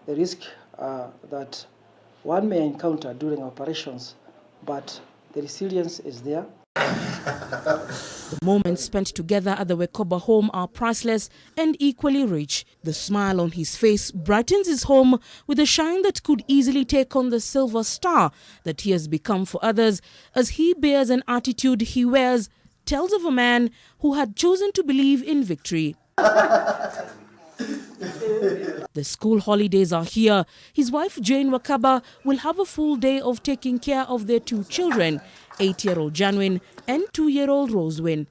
the risk that one may encounter during operations, but the resilience is there. The moments spent together at the Wekoba home are priceless and equally rich. The smile on his face brightens his home with a shine that could easily take on the silver star that he has become for others, as he bears an attitude he wears tells of a man who had chosen to believe in victory. The school holidays are here. His wife Jane Wakaba will have a full day of taking care of their two children, 8-year-old Janwin and 2-year-old Rosewin.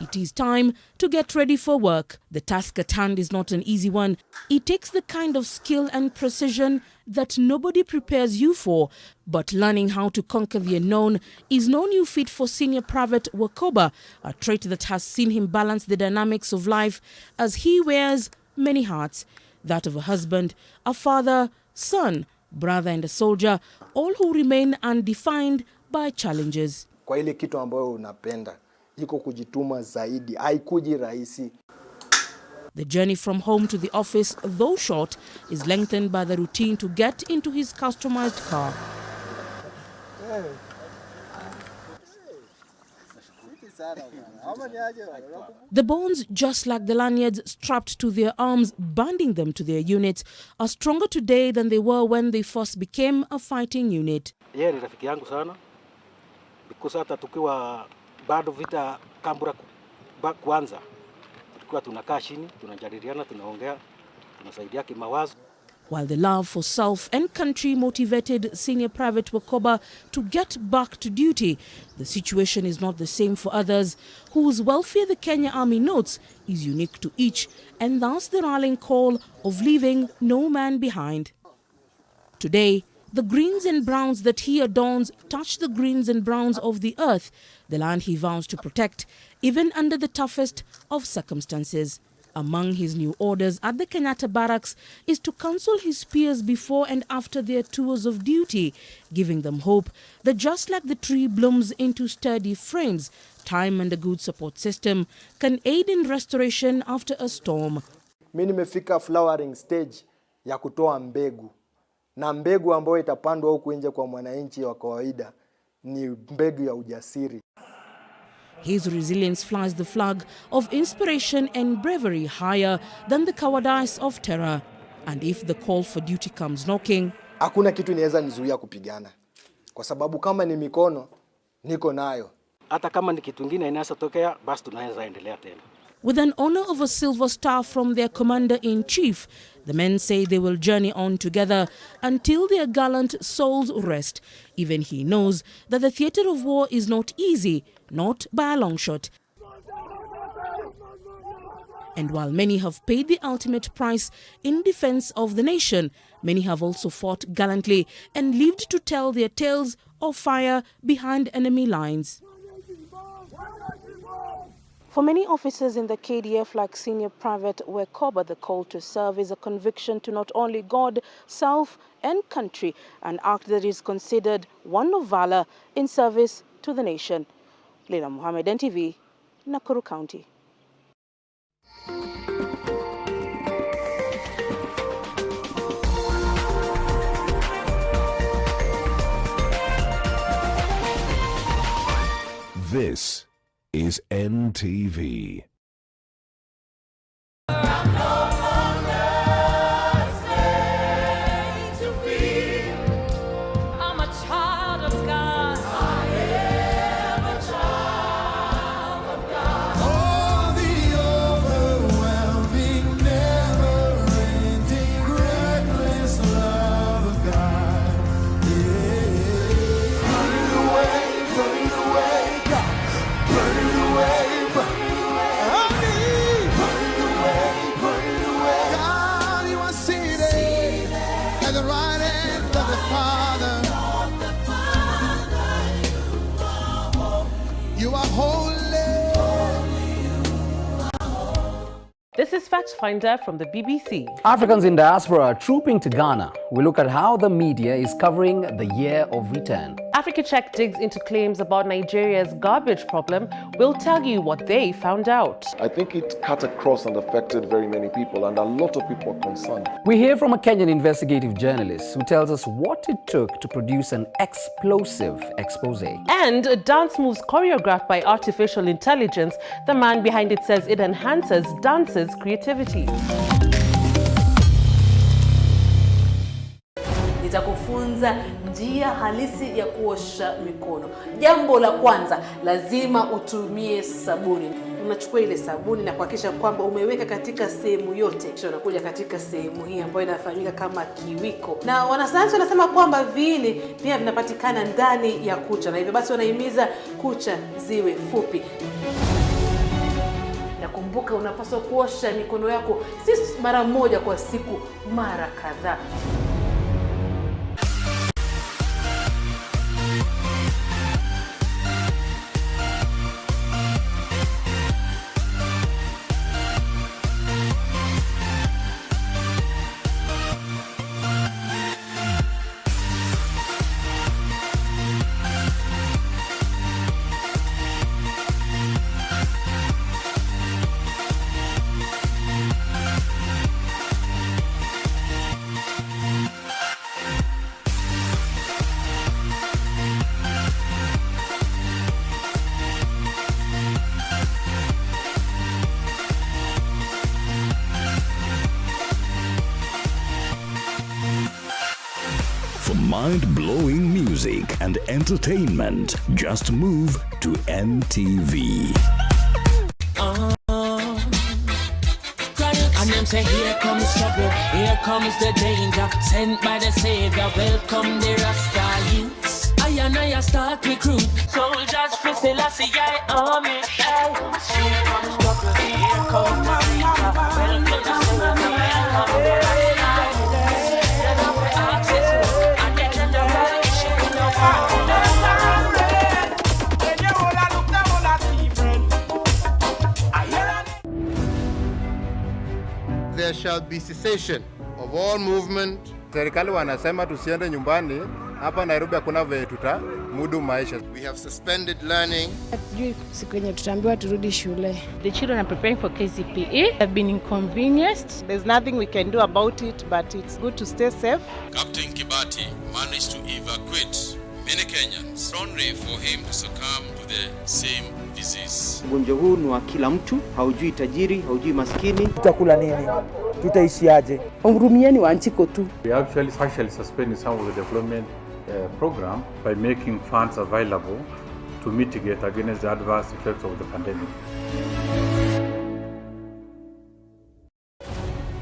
It is time to get ready for work. The task at hand is not an easy one. It takes the kind of skill and precision that nobody prepares you for. But learning how to conquer the unknown is no new feat for Senior Private Wakoba, a trait that has seen him balance the dynamics of life as he wears many hats. That of a husband, a father, son, brother and a soldier, all who remain undefined by challenges. Kwa ile kitu ambayo unapenda, iko kujituma zaidi, haikuji rahisi. The journey from home to the office, though short, is lengthened by the routine to get into his customized car. The bonds, just like the lanyards strapped to their arms, binding them to their units, are stronger today than they were when they first became a fighting unit. Yeye ni rafiki yangu sana, because hata tukiwa bado vita Kambura kuanza, tulikuwa tunakaa chini, tunajadiliana, tunaongea, tunasaidia kimawazo. While the love for self and country motivated Senior Private Wakoba to get back to duty, the situation is not the same for others, whose welfare the Kenya Army notes is unique to each, and thus the rallying call of leaving no man behind. Today, the greens and browns that he adorns touch the greens and browns of the earth, the land he vows to protect, even under the toughest of circumstances. Among his new orders at the Kenyatta Barracks is to counsel his peers before and after their tours of duty, giving them hope that just like the tree blooms into sturdy frames, time and a good support system can aid in restoration after a storm. Mimi nimefika flowering stage ya kutoa mbegu. Na mbegu ambayo itapandwa huku nje kwa mwananchi wa kawaida ni mbegu ya ujasiri. His resilience flies the flag of inspiration and bravery higher than the cowardice of terror. And if the call for duty comes knocking, hakuna kitu inaweza nizuia kupigana. Kwa sababu kama ni mikono, niko nayo. Hata kama ni kitu kingine inaweza tokea, basi tunaweza endelea tena. With an honor of a silver star from their commander-in-chief, the men say they will journey on together until their gallant souls rest. Even he knows that the theatre of war is not easy, not by a long shot. And while many have paid the ultimate price in defense of the nation, many have also fought gallantly and lived to tell their tales of fire behind enemy lines. For many officers in the KDF, like Senior Private Wakoba, the call to serve is a conviction to not only God, self and country, an act that is considered one of valor in service to the nation. Leila Mohammed, NTV, Nakuru County. This is NTV. This is Fact Finder from the BBC. Africans in diaspora are trooping to Ghana. We look at how the media is covering the year of return. Africa Check digs into claims about Nigeria's garbage problem. We'll tell you what they found out. I think it cut across and affected very many people, and a lot of people are concerned. We hear from a Kenyan investigative journalist who tells us what it took to produce an explosive expose. And dance moves choreographed by artificial intelligence. The man behind it says it enhances dancers' creativity. Nitakufunza njia halisi ya kuosha mikono. Jambo la kwanza, lazima utumie sabuni. Unachukua ile sabuni na kuhakikisha kwamba umeweka katika sehemu yote. Kisha unakuja katika sehemu hii ambayo inafahamika kama kiwiko. Na wanasayansi wanasema kwamba viini pia vinapatikana ndani ya kucha, na hivyo basi wanahimiza kucha ziwe fupi. Na kumbuka, unapaswa kuosha mikono yako si mara moja kwa siku, mara kadhaa. For mind-blowing music and entertainment, just move to NTV. And them say, here comes trouble, here comes the danger, sent by the Savior, welcome the Rasta youths. I start recruit, soldiers, Fiscal, I army. Here comes trouble, here comes the danger, welcome the Savior, welcome the Rasta youths. Then I will access you, and then the revolution in the world. There shall be cessation of all movement. Serikali wanasema tusiende nyumbani. Hapa Nairobi hakuna vile tutamudu maisha. We have suspended learning. Siku yenye tutaambiwa turudi shule. The children are preparing for KCPE. Have been inconvenienced. There's nothing we can do about it, but it's good to stay safe. Captain Kibati managed to evacuate many Kenyans, only for him to succumb to the same disease. Ugonjwa huu ni wa kila mtu, haujui tajiri, haujui maskini. Tutakula nini? Tutaishiaje? Hurumieni wanchiko tu. We actually partially suspended some of the development program by making funds available to mitigate against the adverse effects of the pandemic.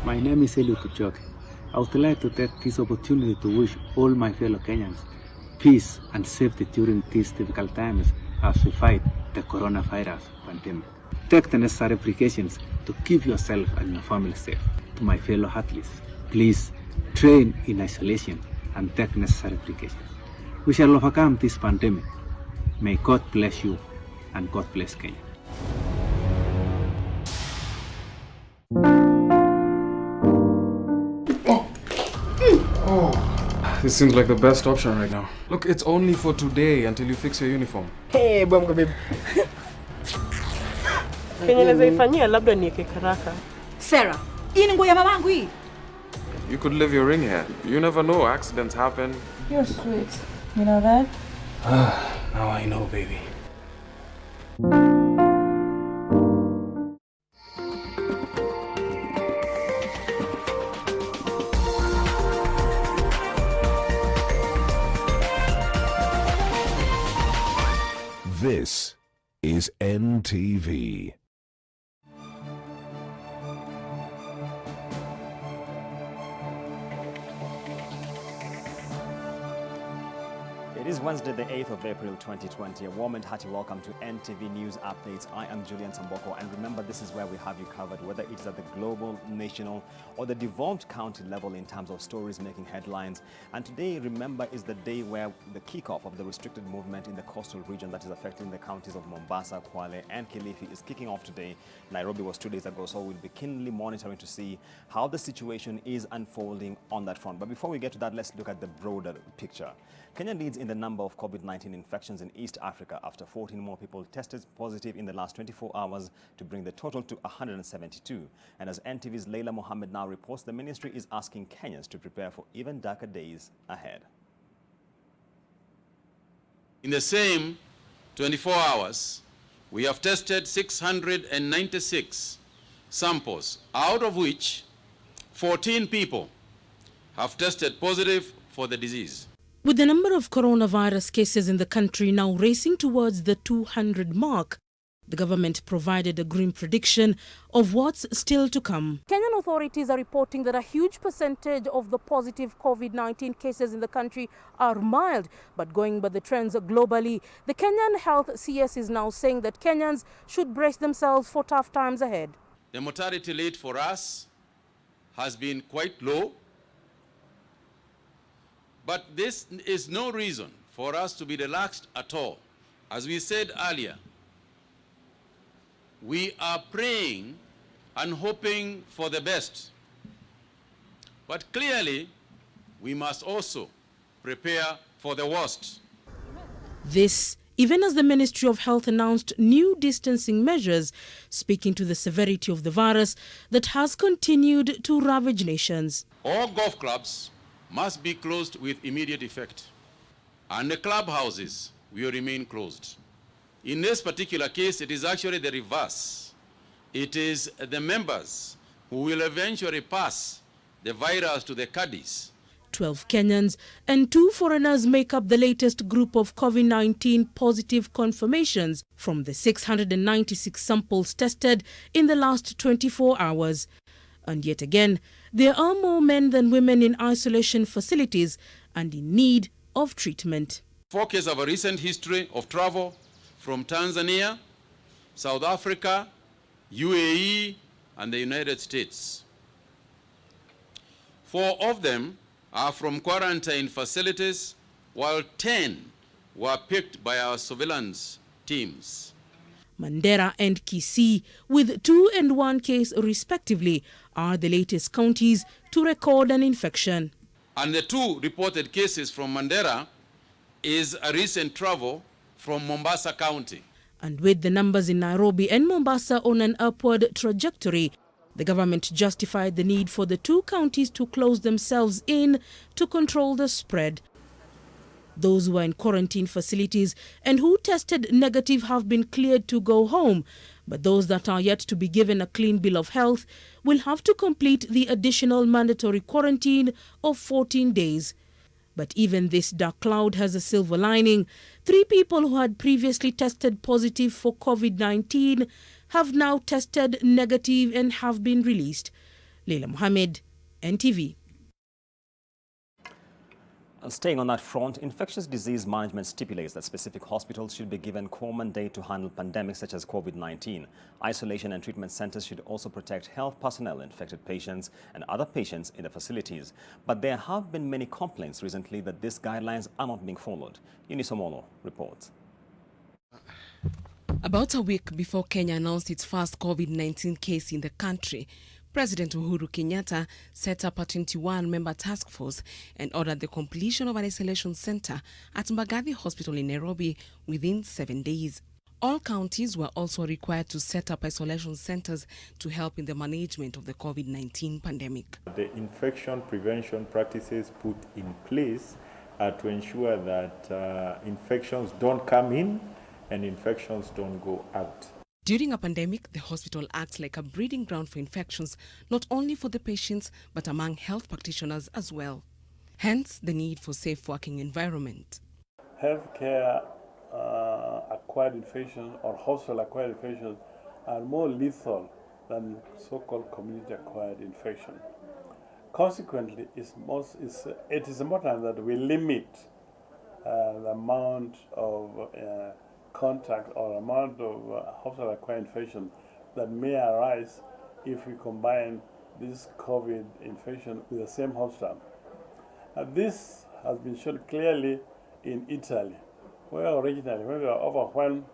My name is Eliud Kipchoge. I would like to take this opportunity to wish all my fellow Kenyans peace and safety during these difficult times as we fight the coronavirus pandemic. Take the necessary precautions to keep yourself and your family safe. To my fellow athletes, please train in isolation and take necessary precautions. We shall overcome this pandemic. May God bless you and God bless Kenya. This seems like the best option right now. Look, it's only for today until you fix your uniform. Hey, bongo babe. Kenya naweza ifanyia labda niweke karaka. Sarah, hii ni nguo ya mamangu hii. You could leave your ring here. You never know, accidents happen. You're sweet. You know that? Now I know, baby. This is NTV. It is Wednesday, the 8th of April, 2020. A warm and hearty welcome to NTV News Updates. I am Julian Samboko, and remember, this is where we have you covered, whether it's at the global, national, or the devolved county level in terms of stories making headlines. And today, remember, is the day where the kickoff of the restricted movement in the coastal region that is affecting the counties of Mombasa, Kwale, and Kilifi is kicking off today. Nairobi was 2 days ago, so we'll be keenly monitoring to see how the situation is unfolding on that front. But before we get to that, let's look at the broader picture. Kenya leads in the number of COVID-19 infections in East Africa after 14 more people tested positive in the last 24 hours to bring the total to 172. And as NTV's Leila Mohammed now reports, the ministry is asking Kenyans to prepare for even darker days ahead. In the same 24 hours, we have tested 696 samples, out of which 14 people have tested positive for the disease. With the number of coronavirus cases in the country now racing towards the 200 mark, the government provided a grim prediction of what's still to come. Kenyan authorities are reporting that a huge percentage of the positive COVID-19 cases in the country are mild. But going by the trends globally, the Kenyan Health CS is now saying that Kenyans should brace themselves for tough times ahead. The mortality rate for us has been quite low, but this is no reason for us to be relaxed at all. As we said earlier, we are praying and hoping for the best. But clearly, we must also prepare for the worst. This, even as the Ministry of Health announced new distancing measures, speaking to the severity of the virus that has continued to ravage nations. All golf clubs must be closed with immediate effect, and the clubhouses will remain closed. In this particular case, it is actually the reverse. It is the members who will eventually pass the virus to the caddies. 12 Kenyans and 2 foreigners make up the latest group of COVID-19 positive confirmations from the 696 samples tested in the last 24 hours. And yet again, there are more men than women in isolation facilities and in need of treatment. 4 cases have a recent history of travel from Tanzania, South Africa, UAE, and the United States. 4 of them are from quarantine facilities, while 10 were picked by our surveillance teams. Mandera and Kisii, with 2 and 1 case respectively, are the latest counties to record an infection. And the 2 reported cases from Mandera is a recent travel from Mombasa County. And with the numbers in Nairobi and Mombasa on an upward trajectory, the government justified the need for the 2 counties to close themselves in to control the spread. Those who are in quarantine facilities and who tested negative have been cleared to go home, but those that are yet to be given a clean bill of health will have to complete the additional mandatory quarantine of 14 days. But even this dark cloud has a silver lining. 3 people who had previously tested positive for COVID-19 have now tested negative and have been released. Leila Mohammed, NTV. Staying on that front, infectious disease management stipulates that specific hospitals should be given core mandate to handle pandemics such as COVID-19. Isolation and treatment centers should also protect health personnel, infected patients, and other patients in the facilities. But there have been many complaints recently that these guidelines are not being followed. Unisomono reports. About a week before Kenya announced its first COVID-19 case in the country, President Uhuru Kenyatta set up a 21-member task force and ordered the completion of an isolation center at Mbagathi Hospital in Nairobi within 7 days. All counties were also required to set up isolation centers to help in the management of the COVID-19 pandemic. The infection prevention practices put in place to ensure that infections don't come in and infections don't go out. During a pandemic, the hospital acts like a breeding ground for infections, not only for the patients, but among health practitioners as well. Hence, the need for safe working environment. Healthcare acquired infections or hospital acquired infections are more lethal than so-called community acquired infection. Consequently, it is important that we limit the amount of contact or amount of hospital acquired infection that may arise if we combine this COVID infection with the same hospital. This has been shown clearly in Italy, where originally, when they were overwhelmed,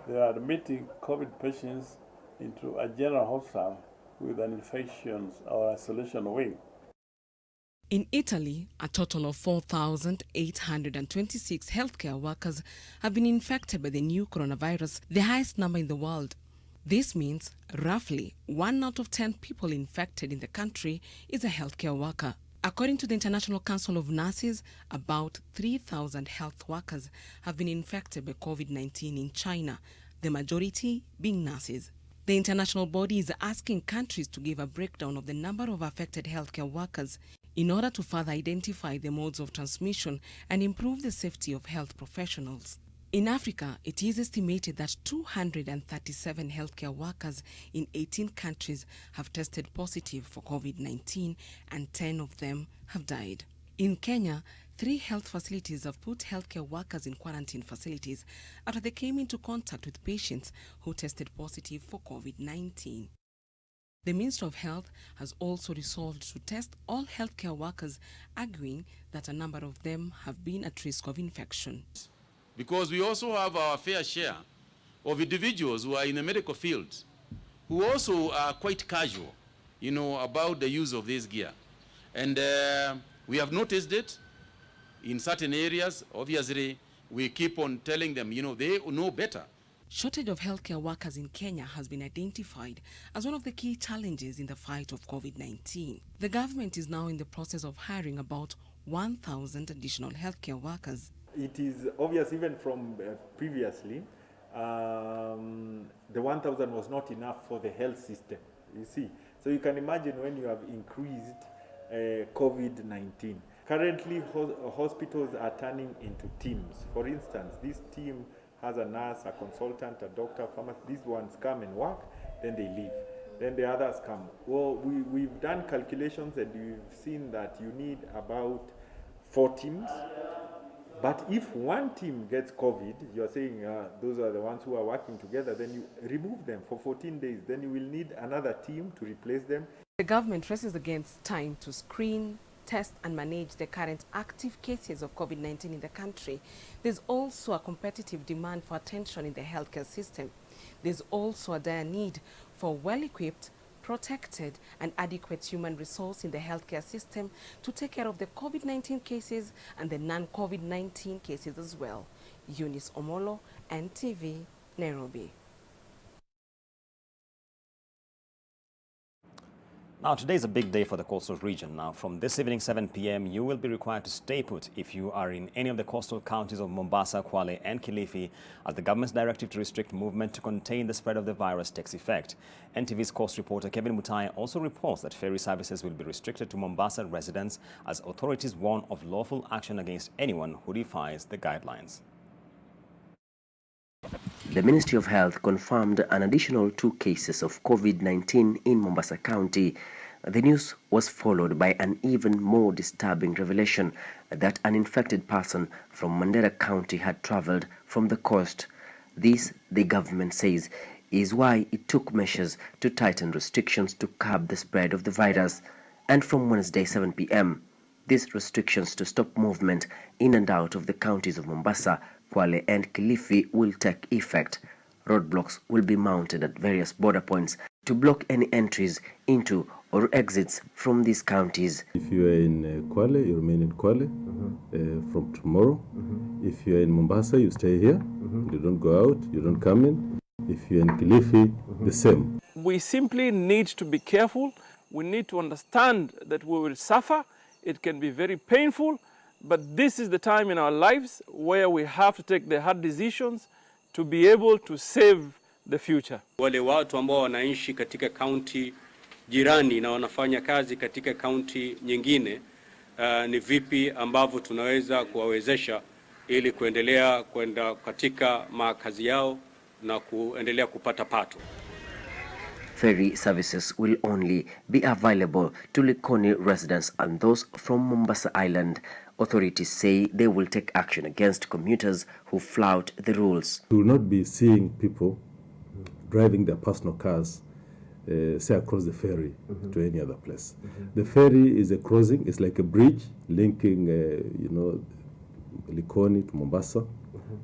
they were admitting COVID patients into a general hospital with an infections or isolation wing. In Italy, a total of 4,826 healthcare workers have been infected by the new coronavirus, the highest number in the world. This means roughly 1 out of 10 people infected in the country is a healthcare worker. According to the International Council of Nurses, about 3,000 health workers have been infected by COVID-19 in China, the majority being nurses. The international body is asking countries to give a breakdown of the number of affected healthcare workers in order to further identify the modes of transmission and improve the safety of health professionals. In Africa, it is estimated that 237 healthcare workers in 18 countries have tested positive for COVID-19 and 10 of them have died. In Kenya, 3 health facilities have put healthcare workers in quarantine facilities after they came into contact with patients who tested positive for COVID-19. The Ministry of Health has also resolved to test all healthcare workers, arguing that a number of them have been at risk of infection. Because we also have our fair share of individuals who are in the medical field who also are quite casual, about the use of this gear. And we have noticed it in certain areas. Obviously, we keep on telling them, they know better. Shortage of healthcare workers in Kenya has been identified as one of the key challenges in the fight of COVID-19. The government is now in the process of hiring about 1,000 additional healthcare workers. It is obvious even from previously, the 1,000 was not enough for the health system, you see. So you can imagine when you have increased COVID-19. Currently, hospitals are turning into teams. For instance, this team has a nurse, a consultant, a doctor, a pharmacist. These ones come and work, then they leave. Then the others come. Well, we've done calculations and we've seen that you need about 4 teams. But if one team gets COVID, you're saying those are the ones who are working together, then you remove them for 14 days. Then you will need another team to replace them. The government races against time to screen, test and manage the current active cases of COVID-19 in the country. There's also a competitive demand for attention in the healthcare system. There's also a dire need for well-equipped, protected and adequate human resource in the healthcare system to take care of the COVID-19 cases and the non-COVID-19 cases as well. Eunice Omolo, NTV, Nairobi. Now, today is a big day for the coastal region. Now, from this evening, 7 p.m., you will be required to stay put if you are in any of the coastal counties of Mombasa, Kwale and Kilifi, as the government's directive to restrict movement to contain the spread of the virus takes effect. NTV's coast reporter Kevin Mutai also reports that ferry services will be restricted to Mombasa residents as authorities warn of lawful action against anyone who defies the guidelines. The Ministry of Health confirmed an additional 2 cases of COVID-19 in Mombasa County. The news was followed by an even more disturbing revelation that an infected person from Mandera County had traveled from the coast. This, the government says, is why it took measures to tighten restrictions to curb the spread of the virus. And from Wednesday 7 p.m., these restrictions to stop movement in and out of the counties of Mombasa, Kwale and Kilifi will take effect. Roadblocks will be mounted at various border points to block any entries into or exits from these counties. If you are in Kwale, you remain in Kwale from tomorrow. If you are in Mombasa, you stay here. You don't go out, you don't come in. If you're in Kilifi, the same. We simply need to be careful. We need to understand that we will suffer. It can be very painful. But this is the time in our lives where we have to take the hard decisions to be able to save the future. Wale watu ambao wanaishi katika kaunti jirani na wanafanya kazi katika kaunti nyingine, ni vipi ambavyo tunaweza kuwawezesha ili kuendelea kwenda katika makazi yao na kuendelea kupata pato. Ferry services will only be available to Likoni residents and those from Mombasa Island. Authorities say they will take action against commuters who flout the rules. We will not be seeing people driving their personal cars, say across the ferry to any other place. The ferry is a crossing, it's like a bridge linking, Likoni to Mombasa,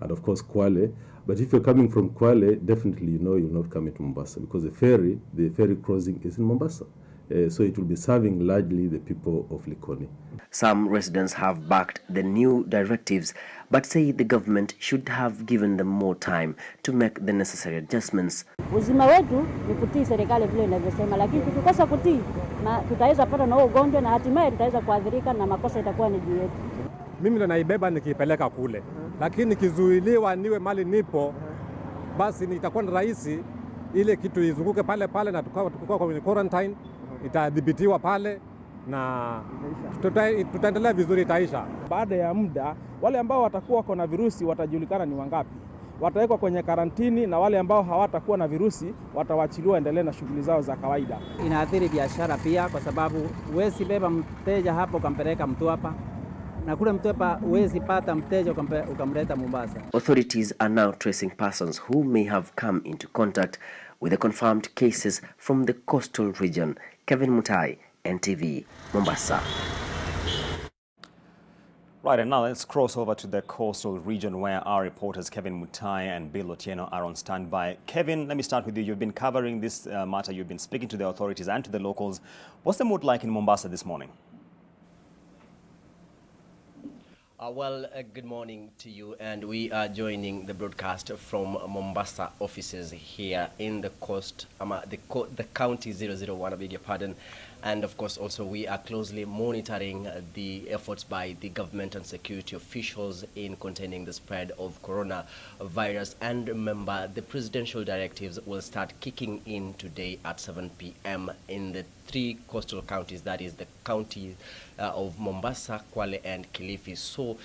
and of course Kwale. But if you're coming from Kwale, definitely you're not coming to Mombasa because the ferry crossing is in Mombasa. So it will be serving largely the people of Likoni. Some residents have backed the new directives, but say the government should have given them more time to make the necessary adjustments. Uzima wetu ni kutii serikali vile inavyosema, lakini tukikosa kutii tutaweza pata na ugonjwa na hatimaye tutaweza kuathirika na makosa itakuwa ni juu yetu. Mimi ndo naibeba nikiipeleka kule, lakini nikizuiliwa niwe mali nipo, basi nitakuwa ni rahisi ile kitu izunguke pale pale na tukua kwenye quarantine, itadhibitiwa pale na tutaendelea vizuri, itaisha. Baada ya muda wale ambao watakuwa wako na virusi watajulikana ni wangapi, watawekwa kwenye karantini, na wale ambao hawatakuwa na virusi watawachiliwa endelee na shughuli zao za kawaida. Inaathiri biashara pia, kwa sababu huwezi beba mteja hapo ukampeleka mtu hapa, na kule mtu hapa huwezi pata mteja ukamleta Mombasa. Authorities are now tracing persons who may have come into contact with the confirmed cases from the coastal region. Kevin Mutai, NTV, Mombasa. Right, and now let's cross over to the coastal region where our reporters Kevin Mutai and Bill Otieno are on standby. Kevin, let me start with you. You've been covering this matter. You've been speaking to the authorities and to the locals. What's the mood like in Mombasa this morning? Good morning to you, and we are joining the broadcast from Mombasa offices here in the the county 001, I beg your pardon. And of course also we are closely monitoring the efforts by the government and security officials in containing the spread of coronavirus. And remember, the presidential directives will start kicking in today at 7 p.m. in the 3 coastal counties, that is the county of Mombasa, Kwale and Kilifi. So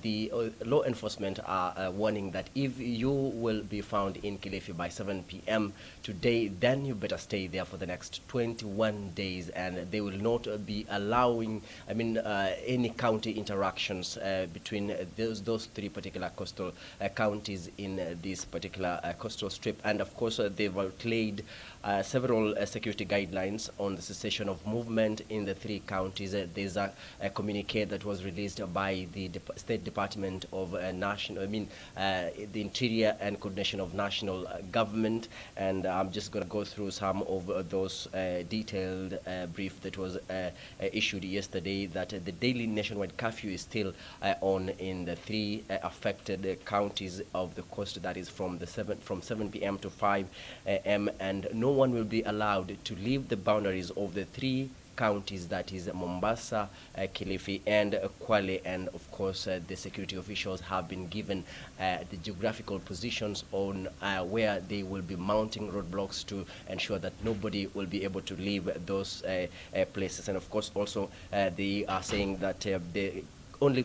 the law enforcement are warning that if you will be found in Kilifi by 7 p.m. today, then you better stay there for the next 21 days, and they will not be allowing, any county interactions between those 3 particular coastal counties in this particular coastal strip. And of course they've outlaid several security guidelines on the cessation of movement in the 3 counties. There's a communique that was released by the State Department of the Interior and Coordination of National Government, and I'm just going to go through some of those detailed brief that was issued yesterday, that the daily nationwide curfew is still on in the 3 affected counties of the coast, that is from 7 p.m. to 5 a.m. and no one will be allowed to leave the boundaries of the 3 counties, that is Mombasa, Kilifi and Kwale. And of course the security officials have been given the geographical positions on where they will be mounting roadblocks to ensure that nobody will be able to leave those places. And of course also they are saying that the only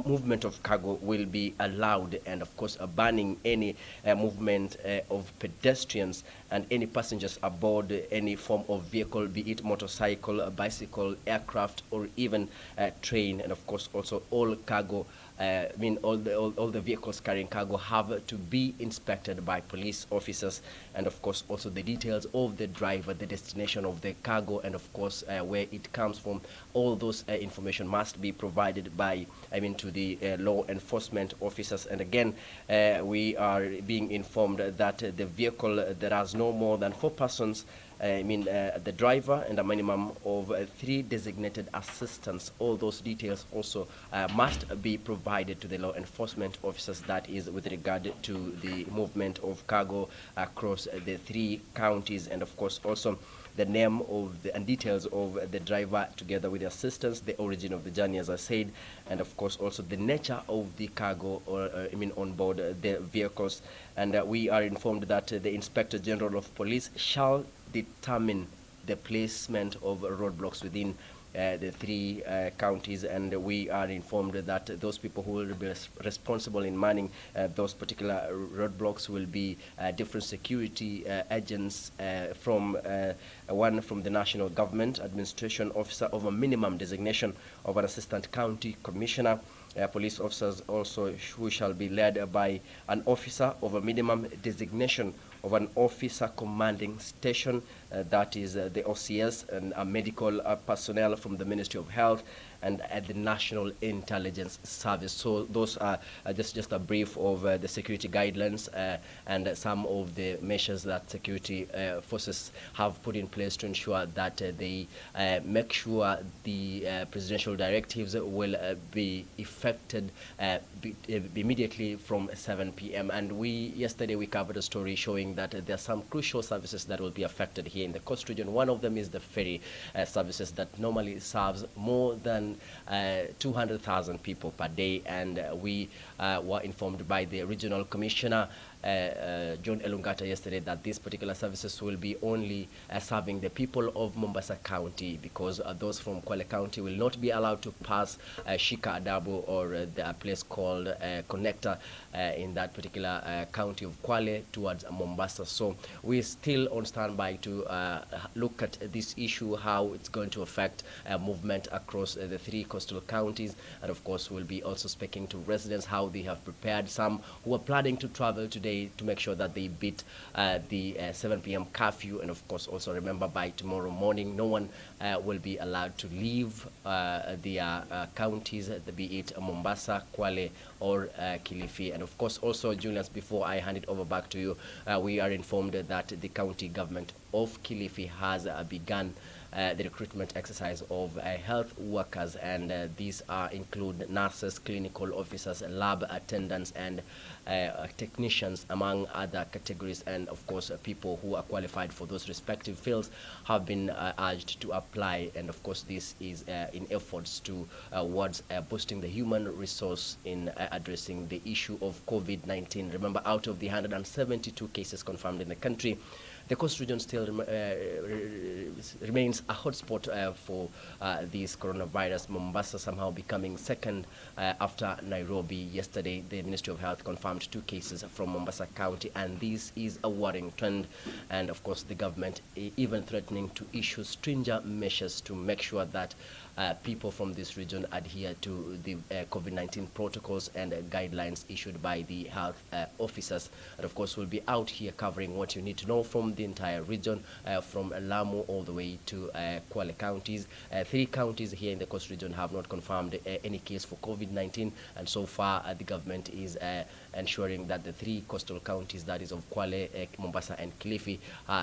movement of cargo will be allowed, and of course banning any movement of pedestrians and any passengers aboard any form of vehicle, be it motorcycle, bicycle, aircraft or even train. And of course also all cargo, all the vehicles carrying cargo have to be inspected by police officers, and of course also the details of the driver, the destination of the cargo, and of course where it comes from. All those information must be provided by to the law enforcement officers. And again we are being informed that the vehicle that has no more than 4 persons, the driver and a minimum of 3 designated assistants, all those details also must be provided to the law enforcement officers. That is with regard to the movement of cargo across the 3 counties. And of course also the name of and details of the driver together with the assistants, the origin of the journey, as I said, and of course also the nature of the cargo on board the vehicles. And we are informed that the Inspector General of Police shall determine the placement of roadblocks within the 3 counties, and we are informed that those people who will be responsible in manning those particular roadblocks will be different security agents from one from the national government, administration officer of a minimum designation of an assistant county commissioner, police officers also who shall be led by an officer of a minimum designation of an officer commanding station, that is the OCS, and medical personnel from the Ministry of Health and at the National Intelligence Service. So those are just a brief of the security guidelines and some of the measures that security forces have put in place to ensure that they make sure the presidential directives will be effected immediately from 7 p.m. And yesterday we covered a story showing that there are some crucial services that will be affected here in the Coast Region. One of them is the ferry services that normally serves more than 200,000 people per day, and we were informed by the regional commissioner John Elungata yesterday that these particular services will be only serving the people of Mombasa County, because those from Kwale County will not be allowed to pass Shika Adabu or the place called Connector in that particular county of Kwale towards Mombasa. So we're still on standby to look at this issue, how it's going to affect movement across the three coastal counties, and of course we'll be also speaking to residents how they have prepared, some who are planning to travel today to make sure that they beat the 7 p.m. curfew. And of course also remember, by tomorrow morning no one will be allowed to leave their counties, be it Mombasa, Kwale or Kilifi. And of course also, Julius, before I hand it over back to you, we are informed that the county government of Kilifi has begun the recruitment exercise of health workers, and these include nurses, clinical officers, lab attendants and technicians, among other categories. And of course people who are qualified for those respective fields have been urged to apply, and of course this is in efforts towards boosting the human resource in addressing the issue of COVID-19. Remember, out of the 172 cases confirmed in the country, the Coast Region still remains a hotspot for this coronavirus. Mombasa somehow becoming second after Nairobi. Yesterday, the Ministry of Health confirmed 2 cases from Mombasa County, and this is a worrying trend. And of course, the government even threatening to issue stringent measures to make sure that people from this region adhere to the COVID-19 protocols and guidelines issued by the health officers. And of course, we'll be out here covering what you need to know from the entire region, from Lamu all the way to Kwale counties. 3 counties here in the Coast Region have not confirmed any case for COVID-19, and so far the government is ensuring that the 3 coastal counties, that is of Kwale, Mombasa and Kilifi,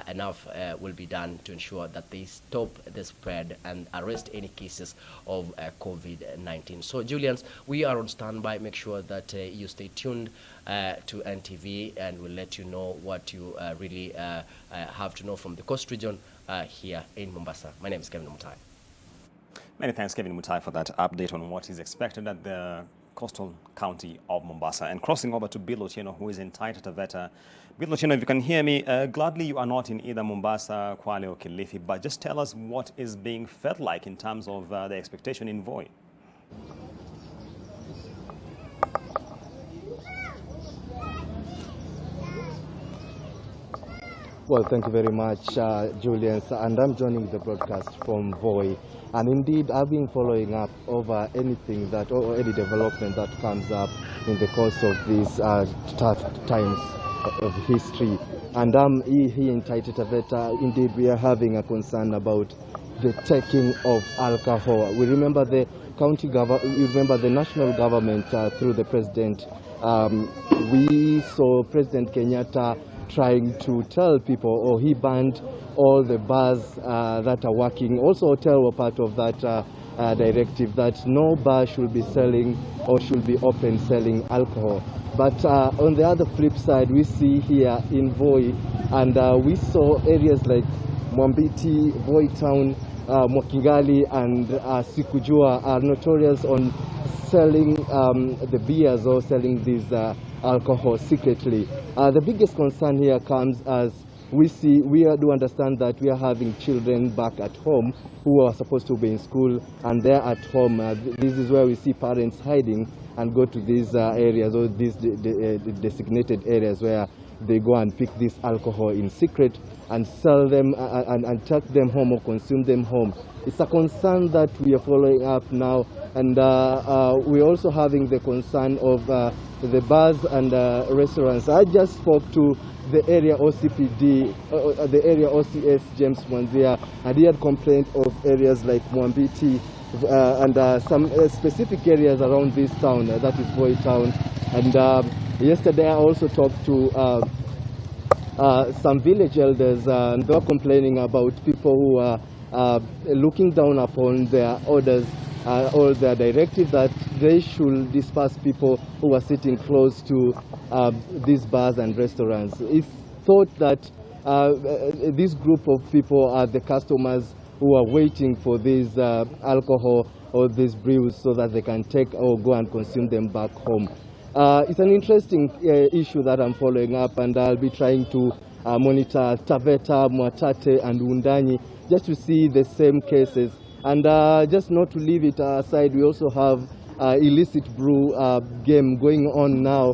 enough will be done to ensure that they stop the spread and arrest any cases of COVID-19. So Julians, we are on standby. Make sure that you stay tuned to NTV, and we'll let you know what you really have to know from the Coast Region here in Mombasa. My name is Kevin Mutai. Many thanks, Kevin Mutai, for that update on what is expected at the coastal county of Mombasa. And crossing over to Bill Otieno, who is in Taita Taveta. Bill Otieno, if you can hear me, gladly you are not in either Mombasa, Kwale or Kilifi, but just tell us what is being felt like in terms of the expectation in Voi. Well, thank you very much, Julian, and I'm joining the broadcast from Voi. And indeed, I've been following up over anything that, or any development that comes up in the course of these tough times of history. And I'm here in Taita Taveta. Indeed, we are having a concern about the taking of alcohol. We remember the the national government through the president. We saw President Kenyatta trying to tell people, or he banned all the bars that are working. Also, hotel were part of that directive, that no bar should be selling or should be open selling alcohol. But on the other flip side, we see here in Voi, and we saw areas like Mwambiti, Voi Town, Mwakingali and Sikujua are notorious on selling the beers or selling these alcohol secretly. The biggest concern here comes as we do understand that we are having children back at home who are supposed to be in school, and they're at home. This is where we see parents hiding and go to these areas, or these designated areas where they go and pick this alcohol in secret and sell them and take them home or consume them home. It's a concern that we are following up now, and we're also having the concern of the bars and restaurants. I just spoke to the area OCPD, the area OCS James Mwanzia, and he had complained of areas like Mwambiti and some specific areas around this town, that is Voi town. And yesterday I also talked to some village elders, and they were complaining about people who are looking down upon their orders or their directive that they should disperse people who are sitting close to these bars and restaurants. It's thought that this group of people are the customers who are waiting for this alcohol or these brews so that they can take or go and consume them back home. It's an interesting issue that I'm following up, and I'll be trying to monitor Taveta, Mwatate and Wundanyi just to see the same cases. And just not to leave it aside, we also have illicit brew game going on now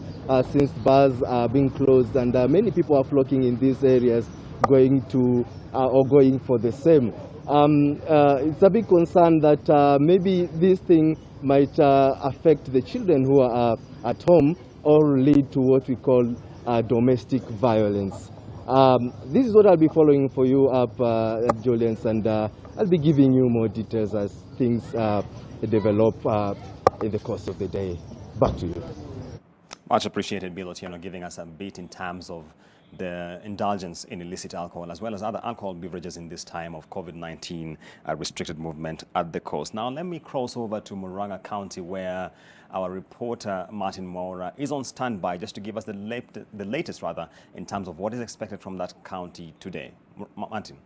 since bars are being closed, and many people are flocking in these areas going to or going for the same. It's a big concern that maybe this thing might affect the children who are at home or lead to what we call domestic violence. This is what I'll be following for you up, Julians, and I'll be giving you more details as things develop in the course of the day. Back to you. Much appreciated, Bill Otieno, giving us a bit in terms of the indulgence in illicit alcohol as well as other alcohol beverages in this time of COVID-19 restricted movement at the coast. Now let me cross over to Murang'a County, where our reporter Martin Maura is on standby just to give us the latest in terms of what is expected from that county today. Martin.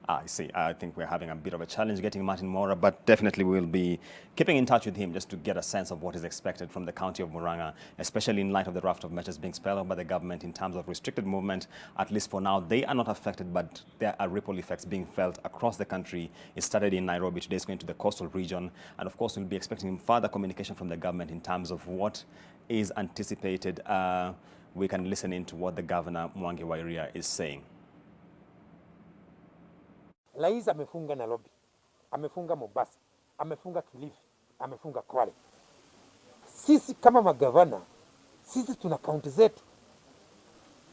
I see. I think we're having a bit of a challenge getting Martin Maura, but definitely we'll be keeping in touch with him just to get a sense of what is expected from the county of Murang'a, especially in light of the raft of measures being spelled out by the government in terms of restricted movement. At least for now, they are not affected, but there are ripple effects being felt across the country. It started in Nairobi, today it's going to the coastal region. And of course, we'll be expecting further communication from the government in terms of what is anticipated. We can listen into what the governor, Mwangi wa Iria, is saying. Rais amefunga Nairobi, amefunga Mombasa, amefunga Kilifi, amefunga Kwale. Sisi kama magavana, sisi tuna kaunti zetu.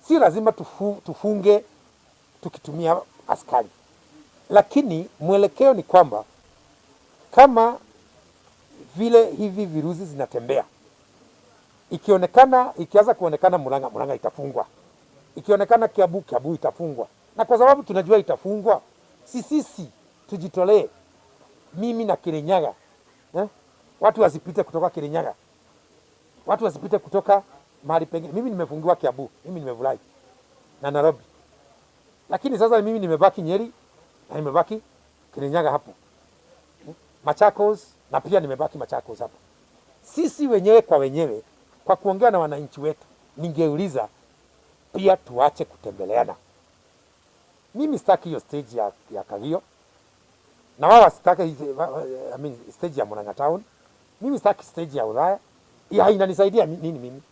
Si lazima tufunge tukitumia askari. Lakini mwelekeo ni kwamba kama vile hivi virusi zinatembea, ikianza kuonekana Murang'a itafungwa. Ikionekana Kiambu itafungwa. Na kwa sababu tunajua itafungwa, sisi tujitolee, mimi na Kirinyaga, watu wasipite kutoka Kirinyaga, watu wasipite kutoka mahali pengine. Mimi nimefungiwa Kiambu, mimi nimevulai na Nairobi, lakini sasa mimi nimebaki Nyeri na nimebaki Kirinyaga hapo, Machakos, na pia nimebaki Machakos hapo. Sisi wenyewe kwa wenyewe, kwa kuongea na wananchi wetu, ningeuliza pia tuache kutembeleana. Mimi sitaki hiyo stage ya Kagio, na wao sitaki stage ya Murang'a Town. Mimi sitaki stage ya Ulaya. Inanisaidia nini mimi?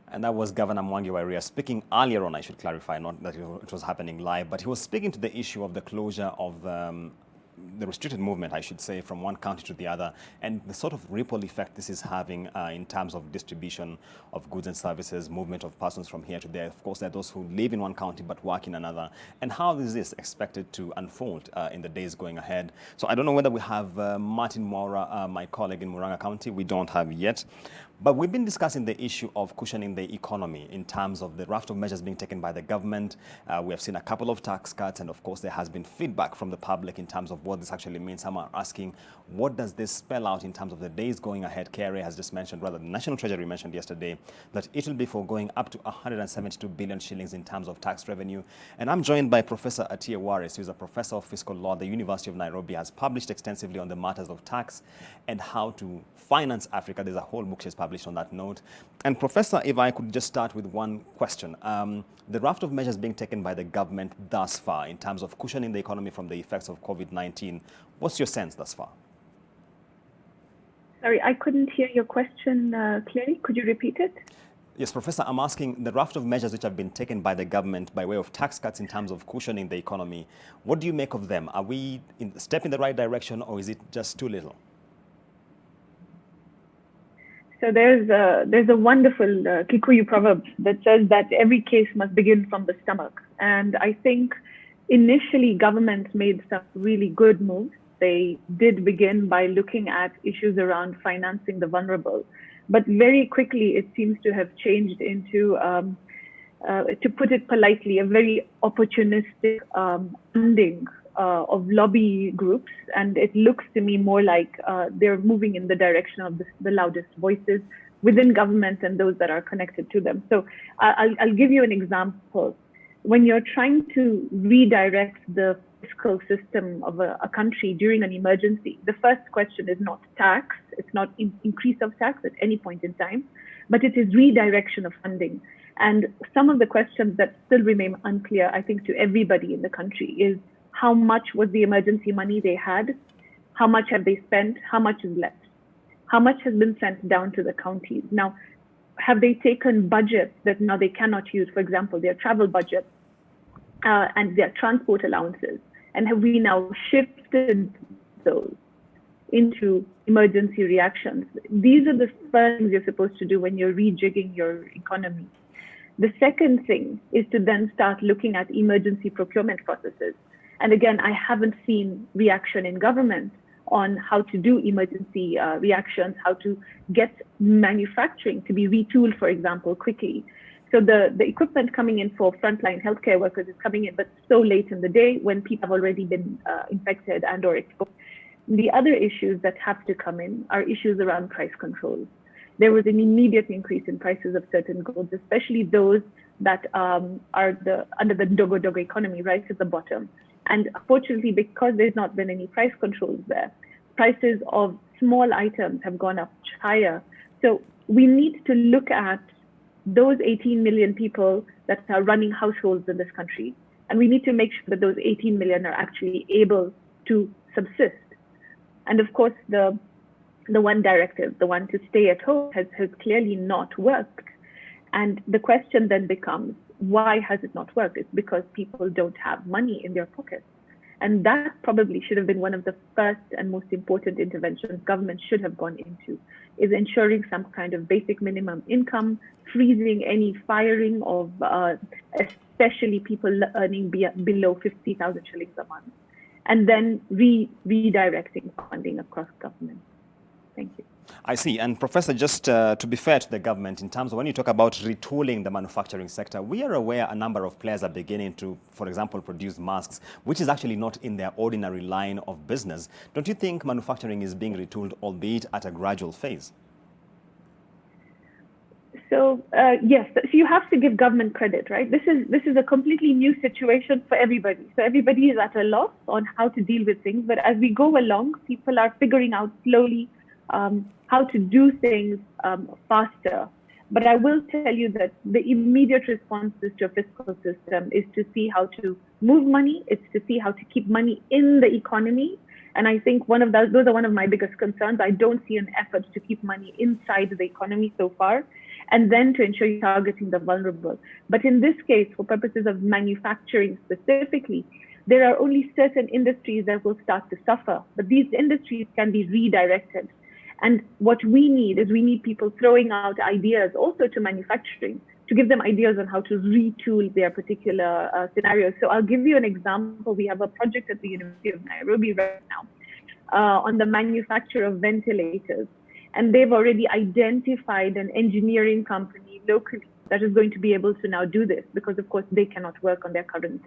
And that was Governor Mwangi wa Iria speaking earlier on, I should clarify, not that it was happening live, but he was speaking to the issue of the closure of the restricted movement, I should say, from one county to the other, and the sort of ripple effect this is having in terms of distribution of goods and services, movement of persons from here to there. Of course, there are those who live in one county but work in another. And how is this expected to unfold in the days going ahead? So I don't know whether we have Martin Maura, my colleague in Murang'a County. We don't have yet. But we've been discussing the issue of cushioning the economy in terms of the raft of measures being taken by the government. We have seen a couple of tax cuts, and of course there has been feedback from the public in terms of what this actually means. Some are asking, what does this spell out in terms of the days going ahead? KRA has just mentioned, rather the National Treasury mentioned yesterday, that it will be foregoing up to 172 billion shillings in terms of tax revenue. And I'm joined by Professor Atiye Waris, who is a professor of fiscal law at the University of Nairobi, has published extensively on the matters of tax and how to finance Africa. There's a whole book she's published on that note. And Professor, if I could just start with one question. The raft of measures being taken by the government thus far in terms of cushioning the economy from the effects of COVID-19, what's your sense thus far? Sorry, I couldn't hear your question clearly. Could you repeat it? Yes, Professor, I'm asking the raft of measures which have been taken by the government by way of tax cuts in terms of cushioning the economy. What do you make of them? Are we in step in the right direction, or is it just too little? So there's a wonderful Kikuyu proverb that says that every case must begin from the stomach. And I think initially governments made some really good moves. They did begin by looking at issues around financing the vulnerable. But very quickly, it seems to have changed into, to put it politely, a very opportunistic funding of lobby groups. And it looks to me more like they're moving in the direction of the loudest voices within government and those that are connected to them. So I'll give you an example. When you're trying to redirect the fiscal system of a country during an emergency, the first question is not tax, it's not increase of tax at any point in time, but it is redirection of funding. And some of the questions that still remain unclear, I think, to everybody in the country is how much was the emergency money they had? How much have they spent? How much is left? How much has been sent down to the counties? Now, have they taken budgets that now they cannot use, for example, their travel budgets and their transport allowances? And have we now shifted those into emergency reactions? These are the first things you're supposed to do when you're rejigging your economy. The second thing is to then start looking at emergency procurement processes. And again, I haven't seen reaction in government on how to do emergency reactions, how to get manufacturing to be retooled, for example, quickly. So the equipment coming in for frontline healthcare workers is coming in, but so late in the day when people have already been infected and or exposed. The other issues that have to come in are issues around price controls. There was an immediate increase in prices of certain goods, especially those that are under the dogo economy, right at the bottom. And unfortunately, because there's not been any price controls there, prices of small items have gone up higher. So we need to look at those 18 million people that are running households in this country. And we need to make sure that those 18 million are actually able to subsist. And of course, the one directive, the one to stay at home, has clearly not worked. And the question then becomes, why has it not worked? It's because people don't have money in their pockets. And that probably should have been one of the first and most important interventions government should have gone into, is ensuring some kind of basic minimum income, freezing any firing of especially people earning below 50,000 shillings a month, and then redirecting funding across government. Thank you. I see. And Professor, just to be fair to the government, in terms of when you talk about retooling the manufacturing sector, we are aware a number of players are beginning to, for example, produce masks, which is actually not in their ordinary line of business. Don't you think manufacturing is being retooled, albeit at a gradual phase? So yes, so you have to give government credit, right? This is a completely new situation for everybody. So everybody is at a loss on how to deal with things. But as we go along, people are figuring out slowly how to do things faster. But I will tell you that the immediate responses to a fiscal system is to see how to move money. It's to see how to keep money in the economy. And I think those are one of my biggest concerns. I don't see an effort to keep money inside the economy so far, and then to ensure you're targeting the vulnerable. But in this case, for purposes of manufacturing specifically, there are only certain industries that will start to suffer, but these industries can be redirected. And what we need people throwing out ideas also to manufacturing, to give them ideas on how to retool their particular scenarios. So I'll give you an example. We have a project at the University of Nairobi right now on the manufacture of ventilators. And they've already identified an engineering company locally that is going to be able to now do this, because of course they cannot work on their current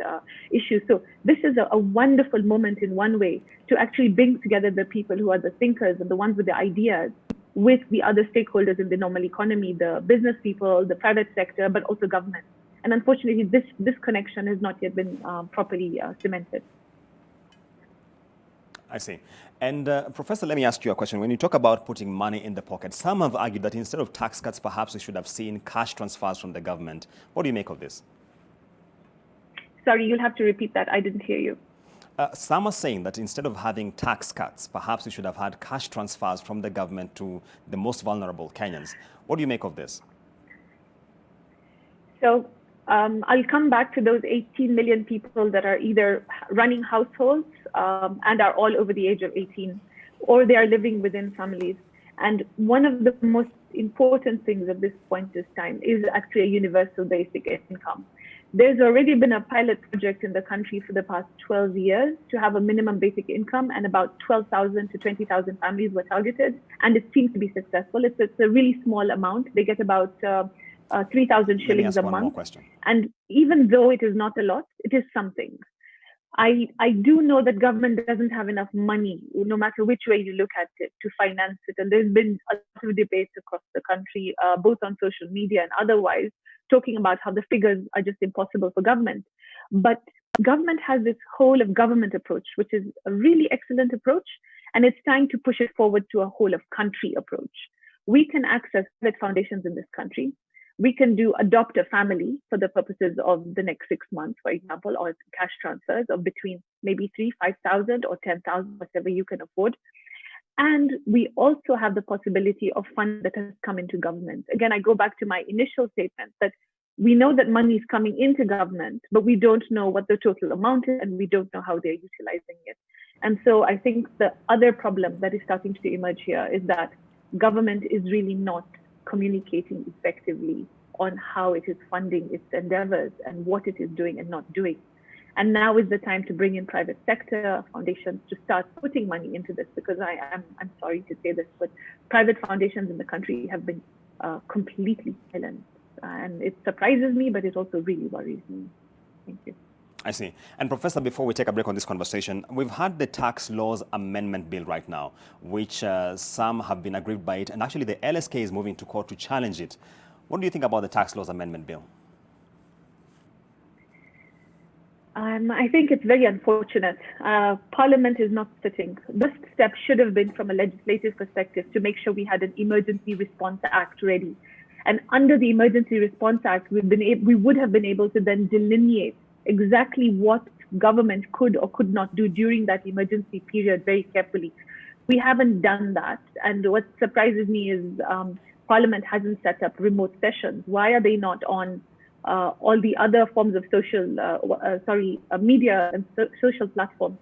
issues. So this is a wonderful moment in one way to actually bring together the people who are the thinkers and the ones with the ideas with the other stakeholders in the normal economy, the business people, the private sector, but also government. And unfortunately, this connection has not yet been properly cemented. I see. And Professor, let me ask you a question. When you talk about putting money in the pocket, some have argued that instead of tax cuts, perhaps we should have seen cash transfers from the government. What do you make of this? Sorry, you'll have to repeat that. I didn't hear you. Some are saying that instead of having tax cuts, perhaps we should have had cash transfers from the government to the most vulnerable Kenyans. What do you make of this? So I'll come back to those 18 million people that are either running households and are all over the age of 18, or they are living within families. And one of the most important things at this point in time is actually a universal basic income. There's already been a pilot project in the country for the past 12 years to have a minimum basic income, and about 12,000 to 20,000 families were targeted, and it seems to be successful. It's a really small amount. They get about 3,000 shillings a month. And even though it is not a lot, it is something. I do know that government doesn't have enough money, no matter which way you look at it, to finance it. And there's been a lot of debates across the country, both on social media and otherwise, talking about how the figures are just impossible for government. But government has this whole of government approach, which is a really excellent approach. And it's time to push it forward to a whole of country approach. We can access private foundations in this country. We can adopt a family for the purposes of the next 6 months, for example, or cash transfers of between maybe 3,000, 5,000 or 10,000, whatever you can afford. And we also have the possibility of funds that has come into government. Again, I go back to my initial statement that we know that money is coming into government, but we don't know what the total amount is, and we don't know how they're utilizing it. And so I think the other problem that is starting to emerge here is that government is really not communicating effectively on how it is funding its endeavors and what it is doing and not doing. And now is the time to bring in private sector foundations to start putting money into this, because I'm sorry to say this, but private foundations in the country have been completely silent. And it surprises me, but it also really worries me. Thank you. I see. And Professor, before we take a break on this conversation, we've had the tax laws amendment bill right now, which some have been aggrieved by it. And actually, the LSK is moving to court to challenge it. What do you think about the tax laws amendment bill? I think it's very unfortunate. Parliament is not sitting. This step should have been, from a legislative perspective, to make sure we had an Emergency Response Act ready. And under the Emergency Response Act, we would have been able to then delineate exactly what government could or could not do during that emergency period very carefully. We haven't done that. And what surprises me is Parliament hasn't set up remote sessions. Why are they not on all the other forms of media and social platforms,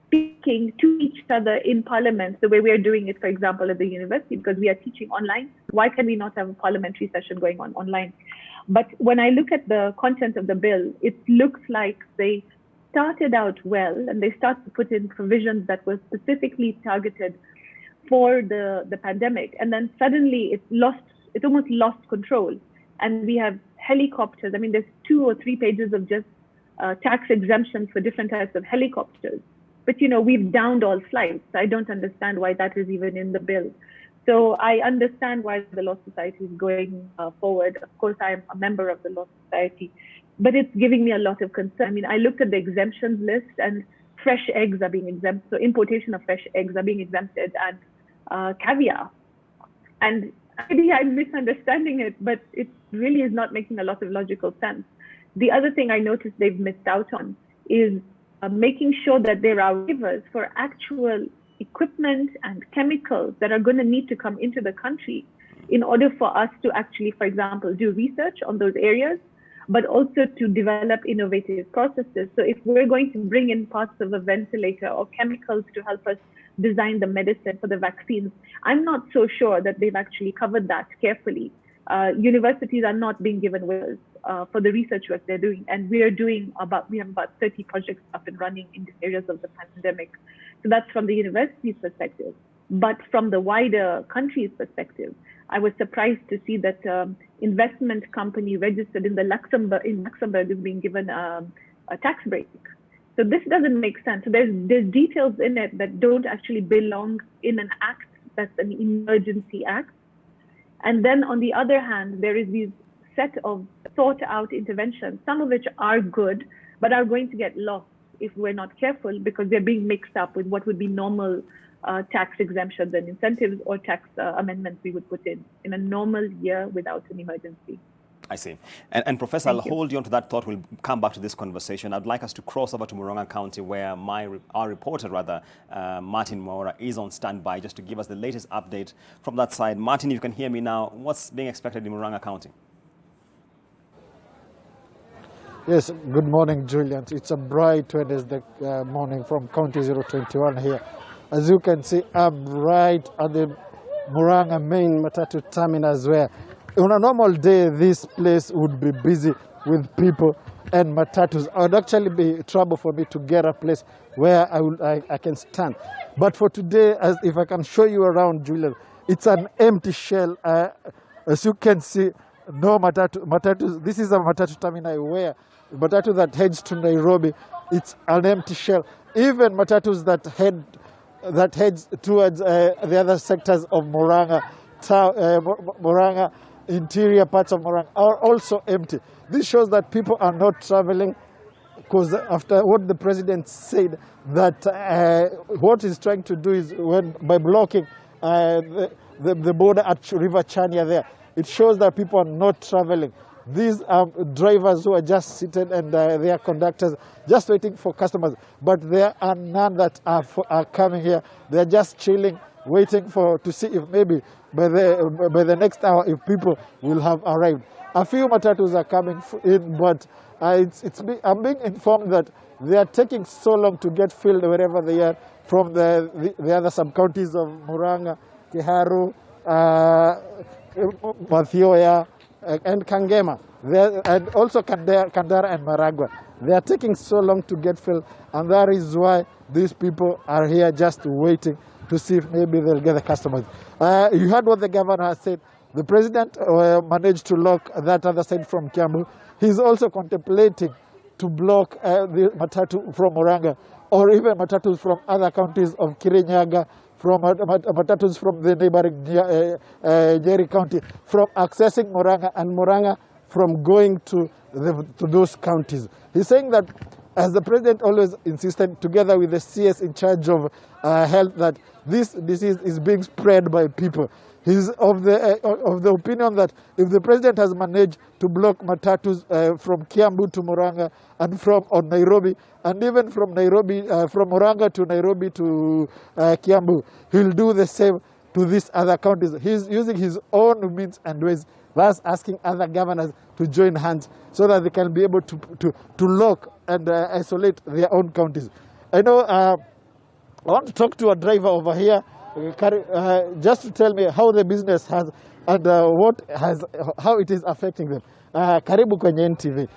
speaking to each other in Parliament the way we are doing it, for example, at the university, because we are teaching online? Why can we not have a parliamentary session going on online? But when I look at the content of the bill, it looks like they started out well, and they started to put in provisions that were specifically targeted for the pandemic. And then suddenly it almost lost control. And we have helicopters. I mean, there's 2 or 3 pages of just tax exemptions for different types of helicopters. But, we've downed all flights. I don't understand why that is even in the bill. So I understand why the Law Society is going forward. Of course, I'm a member of the Law Society, but it's giving me a lot of concern. I mean, I looked at the exemptions list, and fresh eggs are being exempt. So importation of fresh eggs are being exempted, and caviar. And maybe I'm misunderstanding it, but it really is not making a lot of logical sense. The other thing I noticed they've missed out on is making sure that there are waivers for actual equipment and chemicals that are going to need to come into the country in order for us to actually, for example, do research on those areas, but also to develop innovative processes. So if we're going to bring in parts of a ventilator or chemicals to help us design the medicine for the vaccines, I'm not so sure that they've actually covered that carefully. Universities are not being given waivers for the research work they're doing, and we have about 30 projects up and running in the areas of the pandemic. So that's from the university's perspective. But from the wider country's perspective, I was surprised to see that investment company registered in Luxembourg is being given a tax break. So this doesn't make sense. So there's details in it that don't actually belong in an act that's an emergency act. And then on the other hand, there is these set of thought out interventions, some of which are good, but are going to get lost if we're not careful, because they're being mixed up with what would be normal tax exemptions and incentives or tax amendments we would put in a normal year without an emergency. I see. And Professor, I'll hold you on to that thought. We'll come back to this conversation. I'd like us to cross over to Murang'a County, where our reporter, Martin Mwaura, is on standby just to give us the latest update from that side. Martin, if you can hear me now, what's being expected in Murang'a County? Yes, good morning, Julian. It's a bright Wednesday morning from County 021 here. As you can see, I'm right at the Murang'a main matatu terminus, where on a normal day this place would be busy with people and matatus. It would actually be trouble for me to get a place where I can stand. But for today, as if I can show you around, Julian, it's an empty shell. As you can see, no matatus. This is a matatu terminal where matatu that heads to Nairobi, it's an empty shell. Even matatus that heads towards the other sectors of Murang'a, Murang'a, interior parts of Murang'a are also empty. This shows that people are not traveling, because after what the president said, that what he's trying to do is by blocking the border at River Chania there, it shows that people are not traveling. These are drivers who are just seated, and they are conductors just waiting for customers. But there are none that are coming here. They are just chilling, waiting to see if maybe by the next hour if people will have arrived. A few matatus are coming in, but I'm being informed that they are taking so long to get filled wherever they are from the other sub-counties of Murang'a, Kiharu, Mathioya, and Kangema, and also Kandara and Maragua. They are taking so long to get filled, and that is why these people are here just waiting to see if maybe they'll get the customers. You heard what the governor has said. The president managed to lock that other side from Kiambu. He's also contemplating to block the matatu from Murang'a, or even matatus from other counties of Kirinyaga, from matatus from the neighboring Nyeri County, from accessing Murang'a, and Murang'a from going to those counties. He's saying that, as the president always insisted, together with the CS in charge of health, that this disease is being spread by people. He's of the opinion that if the president has managed to block matatus from Kiambu to Murang'a and from Nairobi, and even from Nairobi, from Murang'a to Nairobi to Kiambu, he'll do the same to these other counties. He's using his own means and ways, thus asking other governors to join hands so that they can be able to lock and isolate their own counties. I know I want to talk to a driver over here, just to tell me how the business has and how it is affecting them. Karibu kwenye NTV.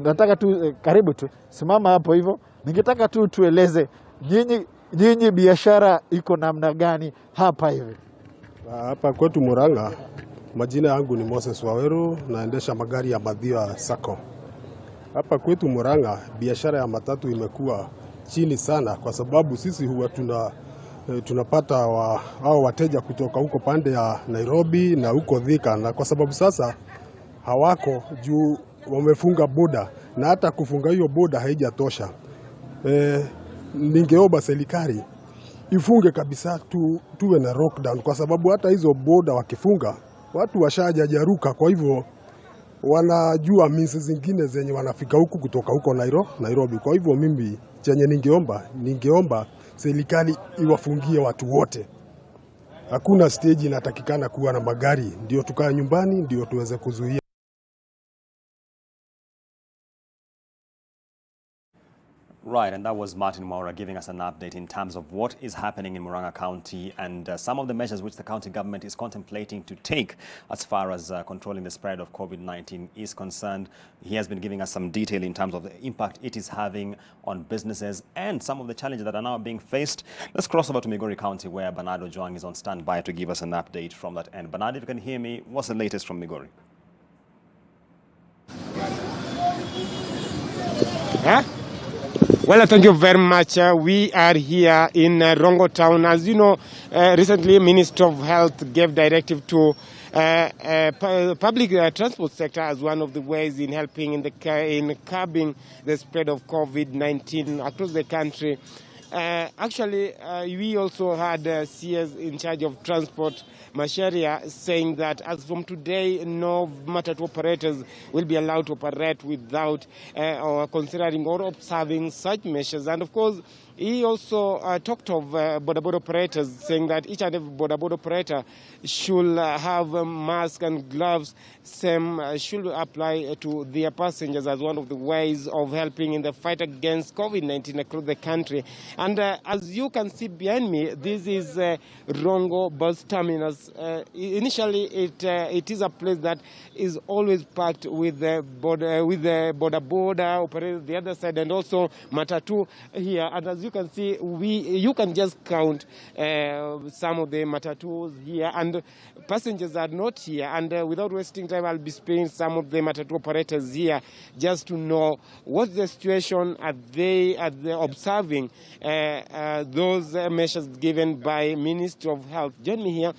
Nataka tu karibu tu simama hapo hivyo. Ningetaka tu tueleze nyinyi biashara iko namna gani hapa hivi? Hapa kwetu Murang'a, majina yangu ni Moses Waweru, naendesha magari ya Mathioya Sacco. Hapa kwetu Murang'a biashara ya matatu imekuwa chini sana, kwa sababu sisi huwa tunapata hao wateja kutoka huko pande ya Nairobi na huko Thika, na kwa sababu sasa hawako juu wamefunga boda, na hata kufunga hiyo boda haijatosha. Ningeomba serikali ifunge kabisa, tuwe na lockdown, kwa sababu hata hizo boda wakifunga watu washajajaruka, kwa hivyo wanajua minsi zingine zenye wanafika huku kutoka huko Nairobi. Kwa hivyo mimi chenye ningeomba serikali iwafungie watu wote. Hakuna stage inatakikana kuwa na magari, ndio tukae nyumbani, ndio tuweze kuzuia. Right, and that was Martin Maura giving us an update in terms of what is happening in Murang'a County and some of the measures which the county government is contemplating to take as far as controlling the spread of COVID-19 is concerned. He has been giving us some detail in terms of the impact it is having on businesses and some of the challenges that are now being faced. Let's cross over to Migori County, where Bernardo Joang is on standby to give us an update from that end. Bernardo, if you can hear me, what's the latest from Migori? Huh? Well, thank you very much. We are here in Rongo Town. As you know, recently Minister of Health gave directive to public transport sector as one of the ways in helping in curbing the spread of COVID-19 across the country. Actually, we also had CS in charge of transport, Masharia, saying that as from today, no matatu operators will be allowed to operate without or considering or observing such measures. And of course, he also talked of border operators, saying that each and every border operator should have masks and gloves, same should apply to their passengers as one of the ways of helping in the fight against COVID-19 across the country. And And as you can see behind me, this is Rongo bus terminus. Initially, it is a place that is always packed with the border operators the other side, and also matatu here. And as you can see, you can just count some of the matatus here, and passengers are not here. And without wasting time, I'll be speaking some of the matatu operators here just to know what's the situation. Are they observing those measures given by Ministry of Health? Join me here.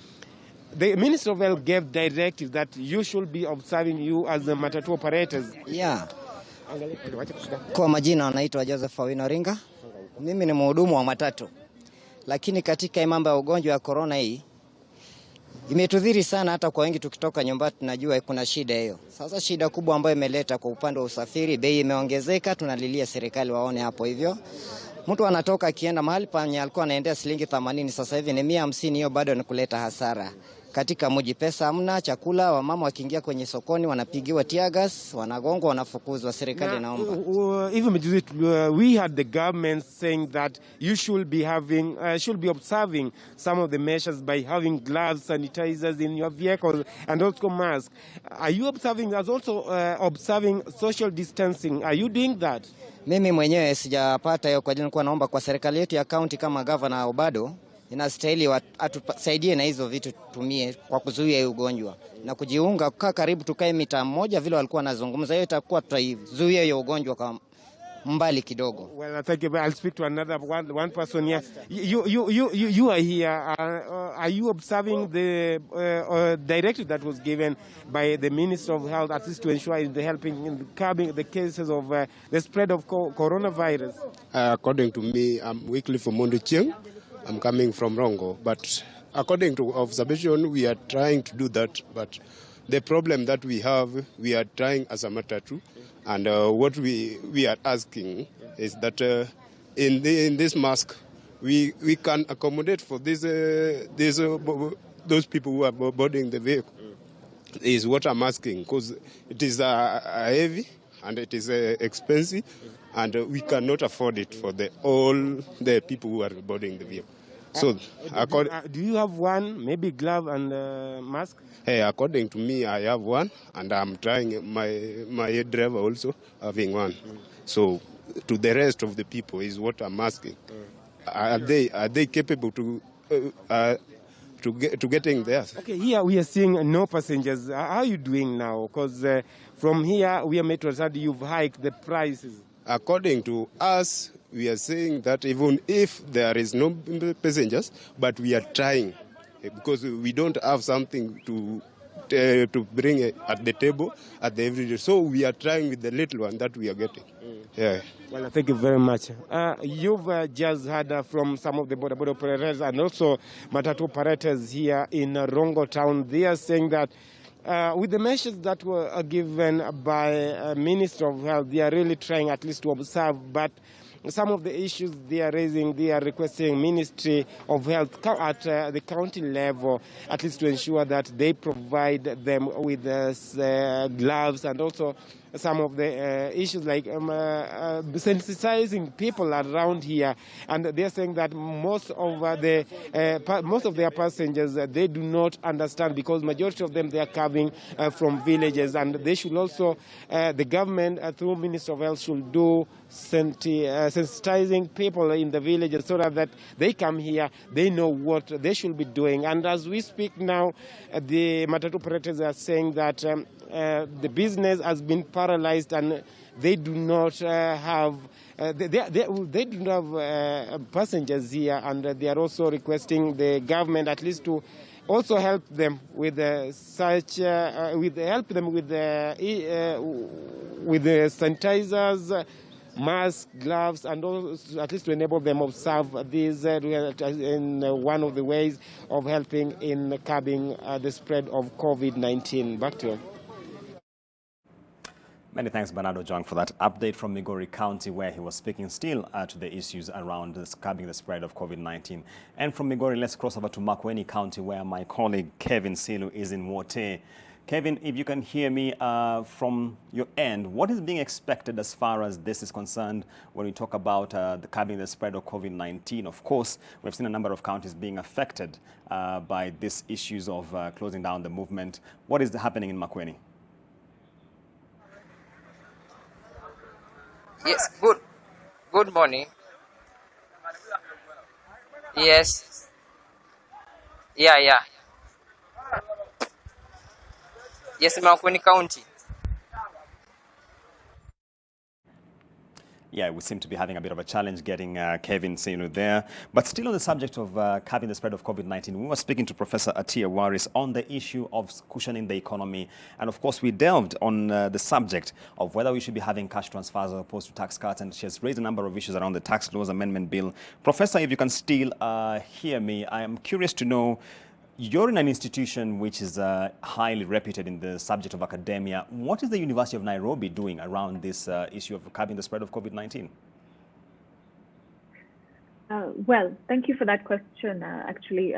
The Minister of Health gave directive that you should be observing you as the matatu operators. Yeah. Kwa majina anaitwa Joseph Winoringa. Mimi ni mhudumu wa matatu. Lakini katika mambo ya ugonjwa wa corona hii imetudhiri sana, hata kwa wengi tukitoka nyumbani tunajua kuna shida hiyo. Sasa shida kubwa ambayo imeleta kwa upande wa usafiri, bei imeongezeka, tunalilia serikali waone hapo hivyo. Mtu anatoka akienda mahali panya alikuwa anaendea shilingi 80, sasa hivi ni 150. Hiyo bado ni kuleta hasara katika mji. Pesa hamna, chakula, wamama wakiingia kwenye sokoni wanapigiwa tear gas, wanagongwa, wanafukuzwa. Serikali naomba. Even we had the government saying that you should be observing some of the measures by having gloves, sanitizers in your vehicles, and also masks. Are you observing observing social distancing? Are you doing that? Mimi mwenyewe sijapata hiyo, kwa jina kwa naomba kwa serikali yetu ya county kama governor Obado inastahili atusaidie na hizo vitu tutumie kwa kuzuia ugonjwa na kujiunga kukaa karibu, tukae mita moja vile walikuwa wanazungumza. Hiyo itakuwa tutaizuia hiyo ugonjwa kwa mbali kidogo. Well, I think I'll speak to another one person here. You are here. Are you observing the directive that was given by the Minister of Health, at least to ensure the helping in curbing the cases of the spread of coronavirus? According to me, I'm Wycliffe Omondi Chieng. I'm coming from Rongo, but according to observation, we are trying to do that. But the problem that we have, we are trying as a matatu, and what we are asking is that in this mask, we can accommodate for those people who are boarding the vehicle. Is what I'm asking, because it is heavy and it is expensive, and we cannot afford it for all the people who are boarding the vehicle. So, do you have one, maybe glove and mask? Hey, according to me, I have one, and I'm trying my driver also having one. So, to the rest of the people is what I'm asking. Are they capable to getting there? Okay, here we are seeing no passengers. How are you doing now? Because from here we are made to understand you've hiked the prices. According to us, we are saying that even if there is no passengers, but we are trying, because we don't have something to bring at the table at the everyday. So we are trying with the little one that we are getting. Yeah. Well, thank you very much. You've just heard from some of the border operators and also matatu operators here in Rongo town. They are saying that with the measures that were given by Minister of Health, they are really trying at least to observe, but some of the issues they are raising, they are requesting Ministry of Health at the county level, at least to ensure that they provide them with gloves, and also some of the issues like sensitizing people around here. And they're saying that most of their passengers, they do not understand, because majority of them, they are coming from villages, and they should also, the government through Ministry of Health should do sensitizing people in the villages so that they come here, they know what they should be doing. And as we speak now, the matatu operators are saying that the business has been paralyzed, and they do not have they do not have passengers here, and they are also requesting the government at least to also help them with the sanitizers, masks, gloves, and also at least to enable them observe these in one of the ways of helping in curbing the spread of COVID-19. Back to you. Many thanks, Bernardo Jong, for that update from Migori County, where he was speaking still to the issues around curbing the spread of COVID-19. And from Migori, let's cross over to Makueni County, where my colleague Kevin Silu is in Wote. Kevin, if you can hear me from your end, what is being expected as far as this is concerned when we talk about curbing the spread of COVID-19? Of course, we've seen a number of counties being affected by these issues of closing down the movement. What is happening in Makueni? Yes, good morning. Yes. Yeah. Yes, Makueni County. Yeah, we seem to be having a bit of a challenge getting Kevin there. But still on the subject of curbing the spread of COVID-19, we were speaking to Professor Atia Waris on the issue of cushioning the economy. And of course, we delved on the subject of whether we should be having cash transfers as opposed to tax cuts. And she has raised a number of issues around the tax laws amendment bill. Professor, if you can still hear me, I am curious to know, you're in an institution which is highly reputed in the subject of academia. What is the University of Nairobi doing around this issue of curbing the spread of COVID-19? Well, thank you for that question, actually.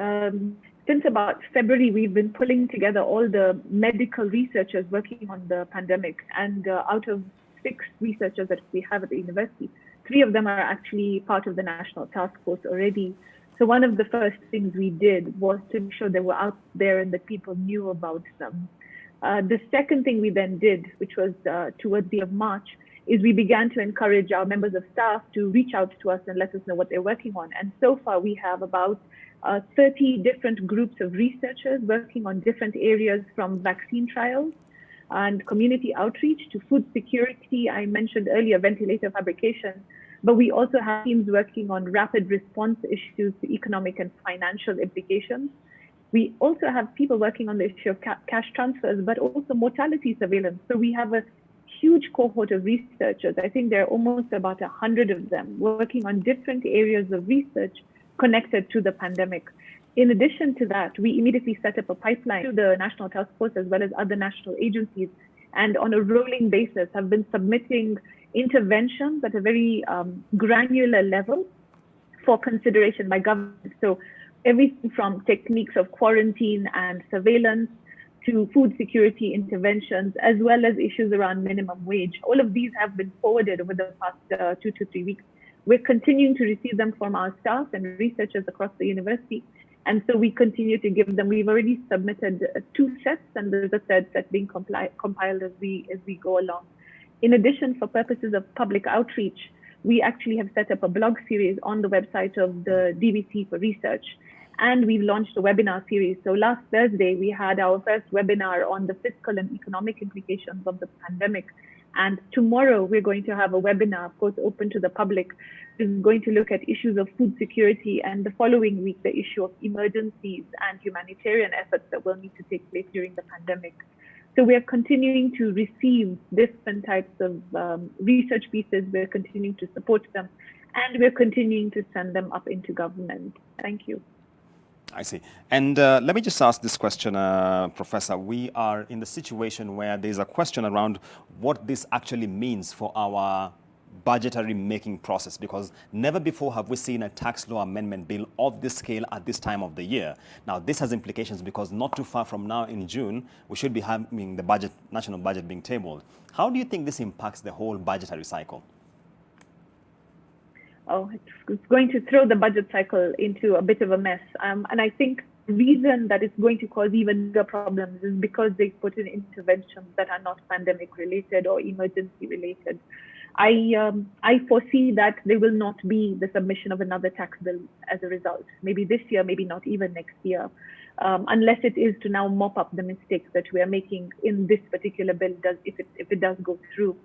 Since about February, we've been pulling together all the medical researchers working on the pandemic. And out of 6 researchers that we have at the university, 3 of them are actually part of the National Task Force already. So one of the first things we did was to make sure they were out there and that people knew about them. The second thing we then did, which was towards the end of March, is we began to encourage our members of staff to reach out to us and let us know what they're working on. And so far we have about 30 different groups of researchers working on different areas, from vaccine trials and community outreach to food security. I mentioned earlier ventilator fabrication. But we also have teams working on rapid response issues to economic and financial implications. We also have people working on the issue of cash transfers, but also mortality surveillance. So we have a huge cohort of researchers. I think there are almost about 100 of them working on different areas of research connected to the pandemic. In addition to that, we immediately set up a pipeline to the National Task Force as well as other national agencies, and on a rolling basis have been submitting interventions at a very granular level for consideration by government. So everything from techniques of quarantine and surveillance to food security interventions, as well as issues around minimum wage. All of these have been forwarded over the past 2 to 3 weeks. We're continuing to receive them from our staff and researchers across the university. And so we continue to give them. We've already submitted 2 sets, and there's a third set being compiled as we go along. In addition, for purposes of public outreach, we actually have set up a blog series on the website of the DVC for research, and we've launched a webinar series. So last Thursday, we had our first webinar on the fiscal and economic implications of the pandemic. And tomorrow, we're going to have a webinar, of course, open to the public. Is going to look at issues of food security, and the following week, the issue of emergencies and humanitarian efforts that will need to take place during the pandemic. So we are continuing to receive different types of research pieces. We're continuing to support them, and we're continuing to send them up into government. Thank you. I see. And let me just ask this question, Professor. We are in the situation where there's a question around what this actually means for our budgetary making process, because never before have we seen a tax law amendment bill of this scale at this time of the year. Now, this has implications because not too far from now in June, we should be having the budget, national budget being tabled. How do you think this impacts the whole budgetary cycle? Oh, it's going to throw the budget cycle into a bit of a mess. And I think the reason that it's going to cause even bigger problems is because they put in interventions that are not pandemic related or emergency related. I foresee that there will not be the submission of another tax bill as a result. Maybe this year, maybe not even next year, unless it is to now mop up the mistakes that we are making in this particular bill, if it does go through.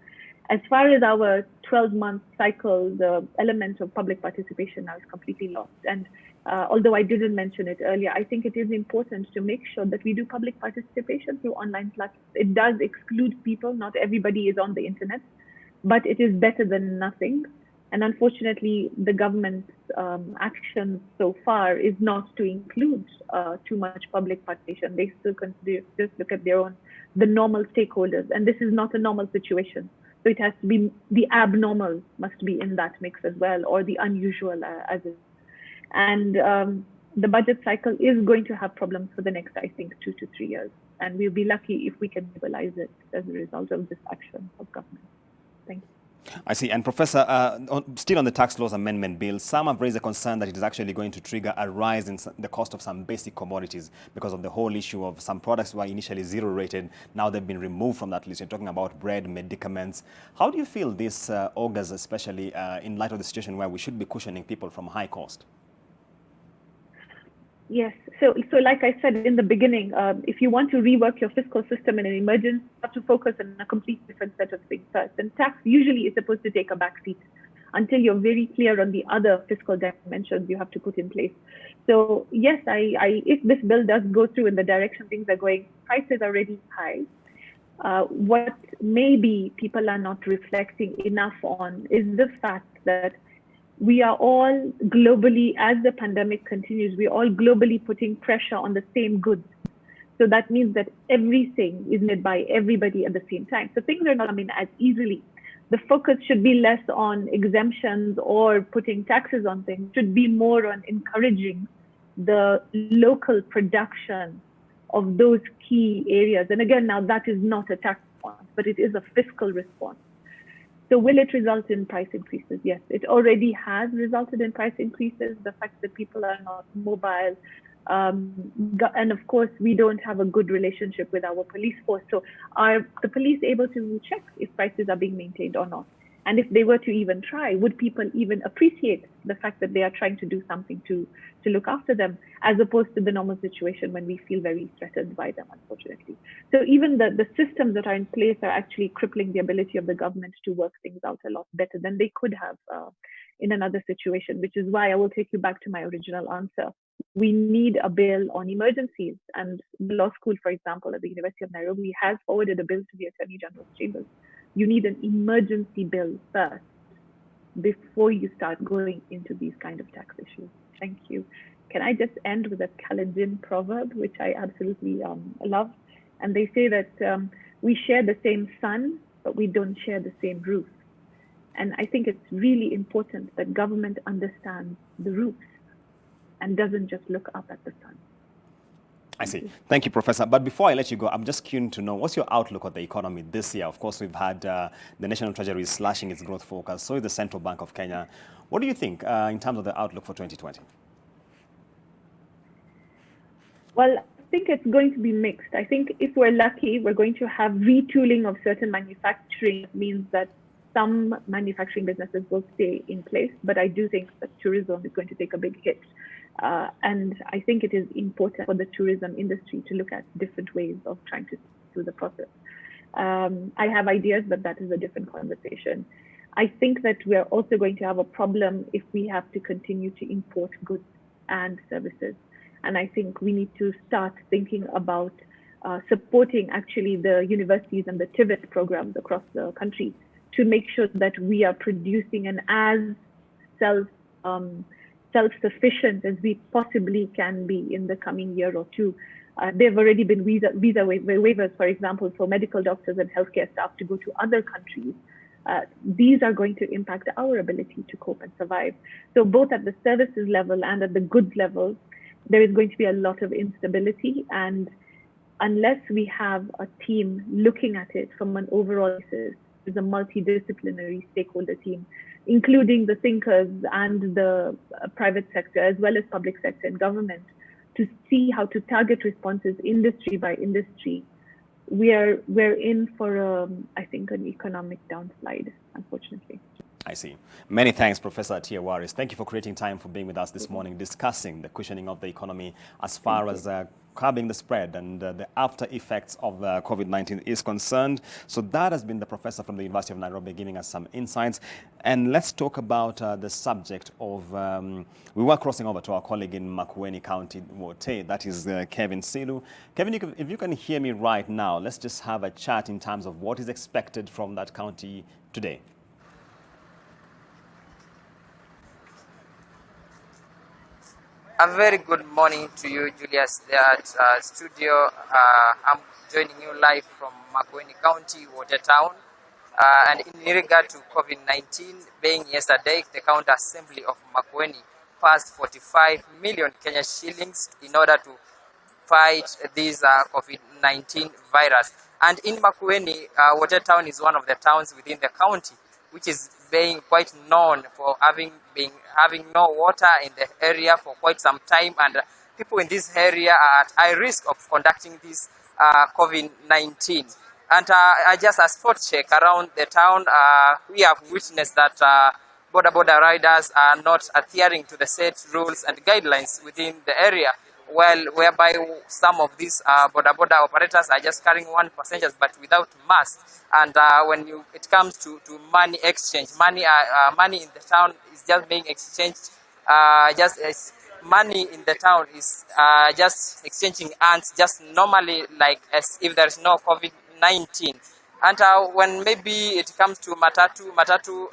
As far as our 12-month cycle, the element of public participation now is completely lost. And although I didn't mention it earlier, I think it is important to make sure that we do public participation through online platforms. It does exclude people. Not everybody is on the internet, but it is better than nothing. And unfortunately, the government's action so far is not to include too much public participation. They still consider, just look at their own, the normal stakeholders. And this is not a normal situation. So it has to be, the abnormal must be in that mix as well, or the unusual as is. And the budget cycle is going to have problems for the next, I think, 2 to 3 years. And we'll be lucky if we can mobilize it as a result of this action of government. Thank you. I see. And Professor, still on the tax laws amendment bill, some have raised a concern that it is actually going to trigger a rise in the cost of some basic commodities because of the whole issue of some products were initially zero rated. Now they've been removed from that list. You're talking about bread, medicaments. How do you feel this augurs, especially in light of the situation where we should be cushioning people from high cost? Yes. So like I said in the beginning, if you want to rework your fiscal system in an emergency, you have to focus on a complete different set of things first. And tax usually is supposed to take a back seat until you're very clear on the other fiscal dimensions you have to put in place. So yes, if this bill does go through in the direction things are going, prices are already high. What maybe people are not reflecting enough on is the fact that we are all globally, as the pandemic continues, we're all globally putting pressure on the same goods. So that means that everything is made by everybody at the same time. So things are not coming as easily. The focus should be less on exemptions or putting taxes on things, it should be more on encouraging the local production of those key areas. And again, now that is not a tax response, but it is a fiscal response. So will it result in price increases? Yes, it already has resulted in price increases. The fact that people are not mobile, and of course, we don't have a good relationship with our police force. So are the police able to check if prices are being maintained or not? And if they were to even try, would people even appreciate the fact that they are trying to do something to look after them, as opposed to the normal situation when we feel very threatened by them, unfortunately. So even the systems that are in place are actually crippling the ability of the government to work things out a lot better than they could have in another situation, which is why I will take you back to my original answer. We need a bill on emergencies, and the law school, for example, at the University of Nairobi has forwarded a bill to the Attorney General's chambers. You need an emergency bill first before you start going into these kind of tax issues. Thank you. Can I just end with a Kalenjin proverb, which I absolutely love? And they say that we share the same sun, but we don't share the same roof. And I think it's really important that government understands the roofs and doesn't just look up at the sun. I see. Thank you, Professor. But before I let you go, I'm just keen to know, what's your outlook on the economy this year? Of course, we've had the National Treasury slashing its growth focus. So is the Central Bank of Kenya. What do you think in terms of the outlook for 2020? Well, I think it's going to be mixed. I think if we're lucky, we're going to have retooling of certain manufacturing. It means that some manufacturing businesses will stay in place. But I do think that tourism is going to take a big hit. And I think it is important for the tourism industry to look at different ways of trying to do the process. I have ideas, but that is a different conversation. I think that we're also going to have a problem if we have to continue to import goods and services. And I think we need to start thinking about supporting actually the universities and the TVET programs across the country to make sure that we are producing an as self-sufficient as we possibly can be in the coming year or two. There have already been visa waivers, for example, for medical doctors and healthcare staff to go to other countries. These are going to impact our ability to cope and survive. So both at the services level and at the goods level, there is going to be a lot of instability. And unless we have a team looking at it from an overall basis, is a multidisciplinary stakeholder team, including the thinkers and the private sector, as well as public sector and government, to see how to target responses industry by industry. We're in for, I think, an economic downslide, unfortunately. I see. Many thanks, Professor Atiya Waris. Thank you for creating time for being with us this morning, discussing the cushioning of the economy as far as curbing the spread and the after effects of COVID-19 is concerned. So that has been the professor from the University of Nairobi giving us some insights. And let's talk about the subject of, we were crossing over to our colleague in Makueni County, Wote, that is Kevin Silu. Kevin, if you can hear me right now, let's just have a chat in terms of what is expected from that county today. A very good morning to you, Julius, there at studio. I'm joining you live from Makueni County, Wote Town. And in regard to COVID-19, being yesterday, the County Assembly of Makueni passed 45 million Kenya shillings in order to fight this COVID-19 virus. And in Makueni, Water Town is one of the towns within the county which is being quite known for having no water in the area for quite some time, and people in this area are at high risk of conducting this COVID-19. And just a spot check around the town, we have witnessed that border riders are not adhering to the set rules and guidelines within the area, whereby some of these border operators are just carrying one passengers but without masks. And when it comes to money exchange, money in the town is just being exchanged. Money in the town is just exchanging hands, just normally, like as if there is no COVID-19. And when maybe it comes to matatu,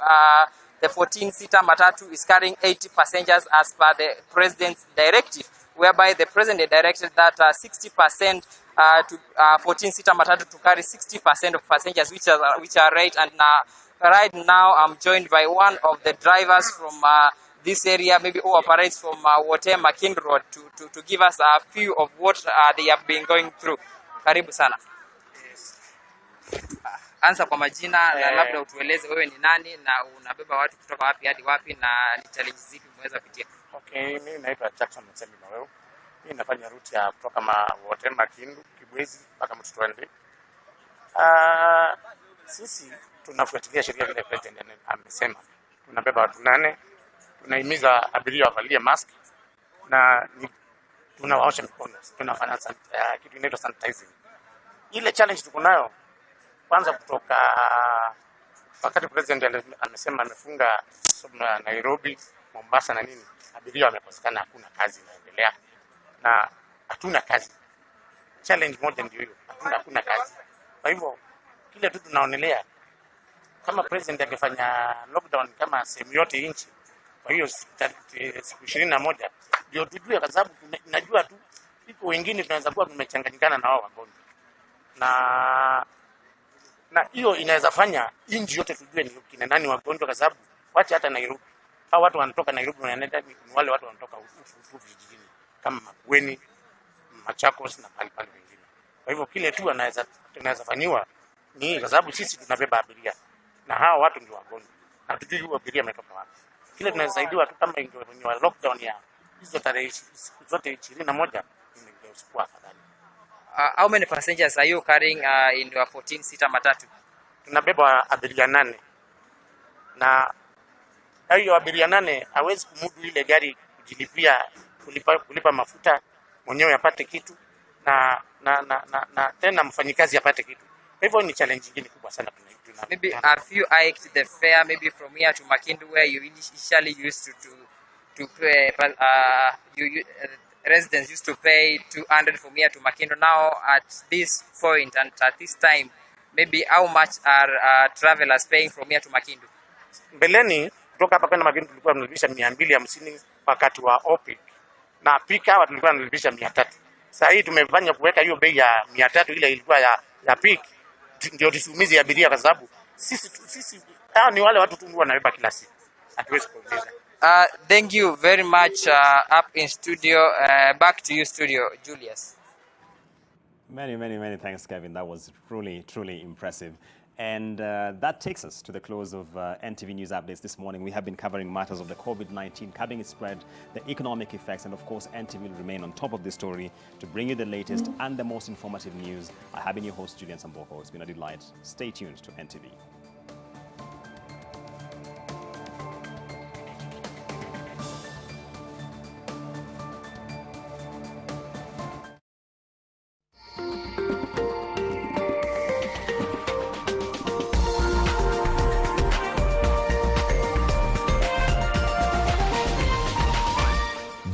the 14-seater matatu is carrying 80 passengers as per the president's directive, whereby the president directed that 60% to 14-seater matatu to carry 60% of passengers, which are right. And right now I'm joined by one of the drivers from this area, maybe who operates from Wote Makin Road, to give us a few of what they have been going through. Karibu sana. Anza kwa majina na labda utueleze wewe ni nani na unabeba watu kutoka wapi hadi wapi na ni challenge zipi umeweza kupitia. Okay, mimi naitwa Jackson Msembi na wewe. Mimi nafanya route ya kutoka Wote Makindu, Kibwezi mpaka Mtutwende. Sisi tunafuatilia sheria vile president amesema. Tunabeba watu 8. Tunahimiza abiria wavalie mask na tunawaosha mikono. Tunafanya kitu inaitwa sanitizing. Ile challenge tuko nayo kwanza kutoka wakati president amesema amefunga Nairobi, Mombasa na nini, abiria wamekosekana, hakuna kazi inaendelea na hatuna kazi. Challenge moja ndio hiyo, hakuna kazi. Kwa hivyo kile tu tunaonelea kama president angefanya lockdown kama sehemu yote nchi, kwa hiyo siku 21 ndio tujue, kwa sababu tunajua tu iko wengine tunaweza kuwa tumechanganyikana na wao wagonjwa, na hiyo inaweza fanya nchi yote tujue ni kina nani wagonjwa, kwa sababu wacha hata Nairobi, hao watu wanatoka Nairobi wanaenda ni wale watu wanatoka huku vijijini kama Makueni, Machakos na pale wengine. Kwa hivyo kile tu tunaweza fanywa ni kwa sababu sisi tunabeba abiria na hao watu ndio wagonjwa na tujue abiria wametoka wapi. Kile tunasaidiwa tu kama ingefanywa lockdown ya hizo tarehe zote 21 ingekuwa afadhali. How many passengers are you carrying in your 14-seater matatu? Tunabeba abiria 8. Na hiyo abiria 8 hawezi kumudu ile gari kujilipia, kulipa mafuta mwenyewe apate kitu na tena mfanyikazi apate kitu. Kwa hivyo ni challenge nyingine kubwa sana tunaiona. Maybe have you hiked the fare maybe from here to Makindu where you initially used to pay residents used to pay 200 from here to Makindu. Now at this point and at this time, maybe how much are travelers paying from here to Makindu? Mbeleni kutoka hapa kwenda Makindu tulikuwa tunalipisha 250 wakati wa OPIC, na peak hour tulikuwa tunalipisha 300. Sasa hii tumefanya kuweka hiyo bei ya 300 ile ilikuwa ya peak, ndio tusumizi abiria, kwa sababu sisi ni wale watu tu wanabeba kila siku, hatuwezi kuongeza. Thank you very much. Up in studio, back to you studio, Julius. Many thanks, Kevin. That was truly impressive. And that takes us to the close of NTV News Updates this morning. We have been covering matters of the COVID-19, covering its spread, the economic effects, and of course, NTV will remain on top of this story to bring you the latest and the most informative news. I have been your host, Julian Samboko. It's been a delight. Stay tuned to NTV.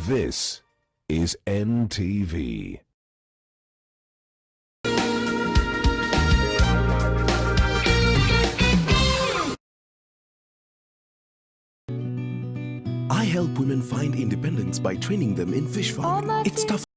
This is NTV. I help women find independence by training them in fish farming. It's tough.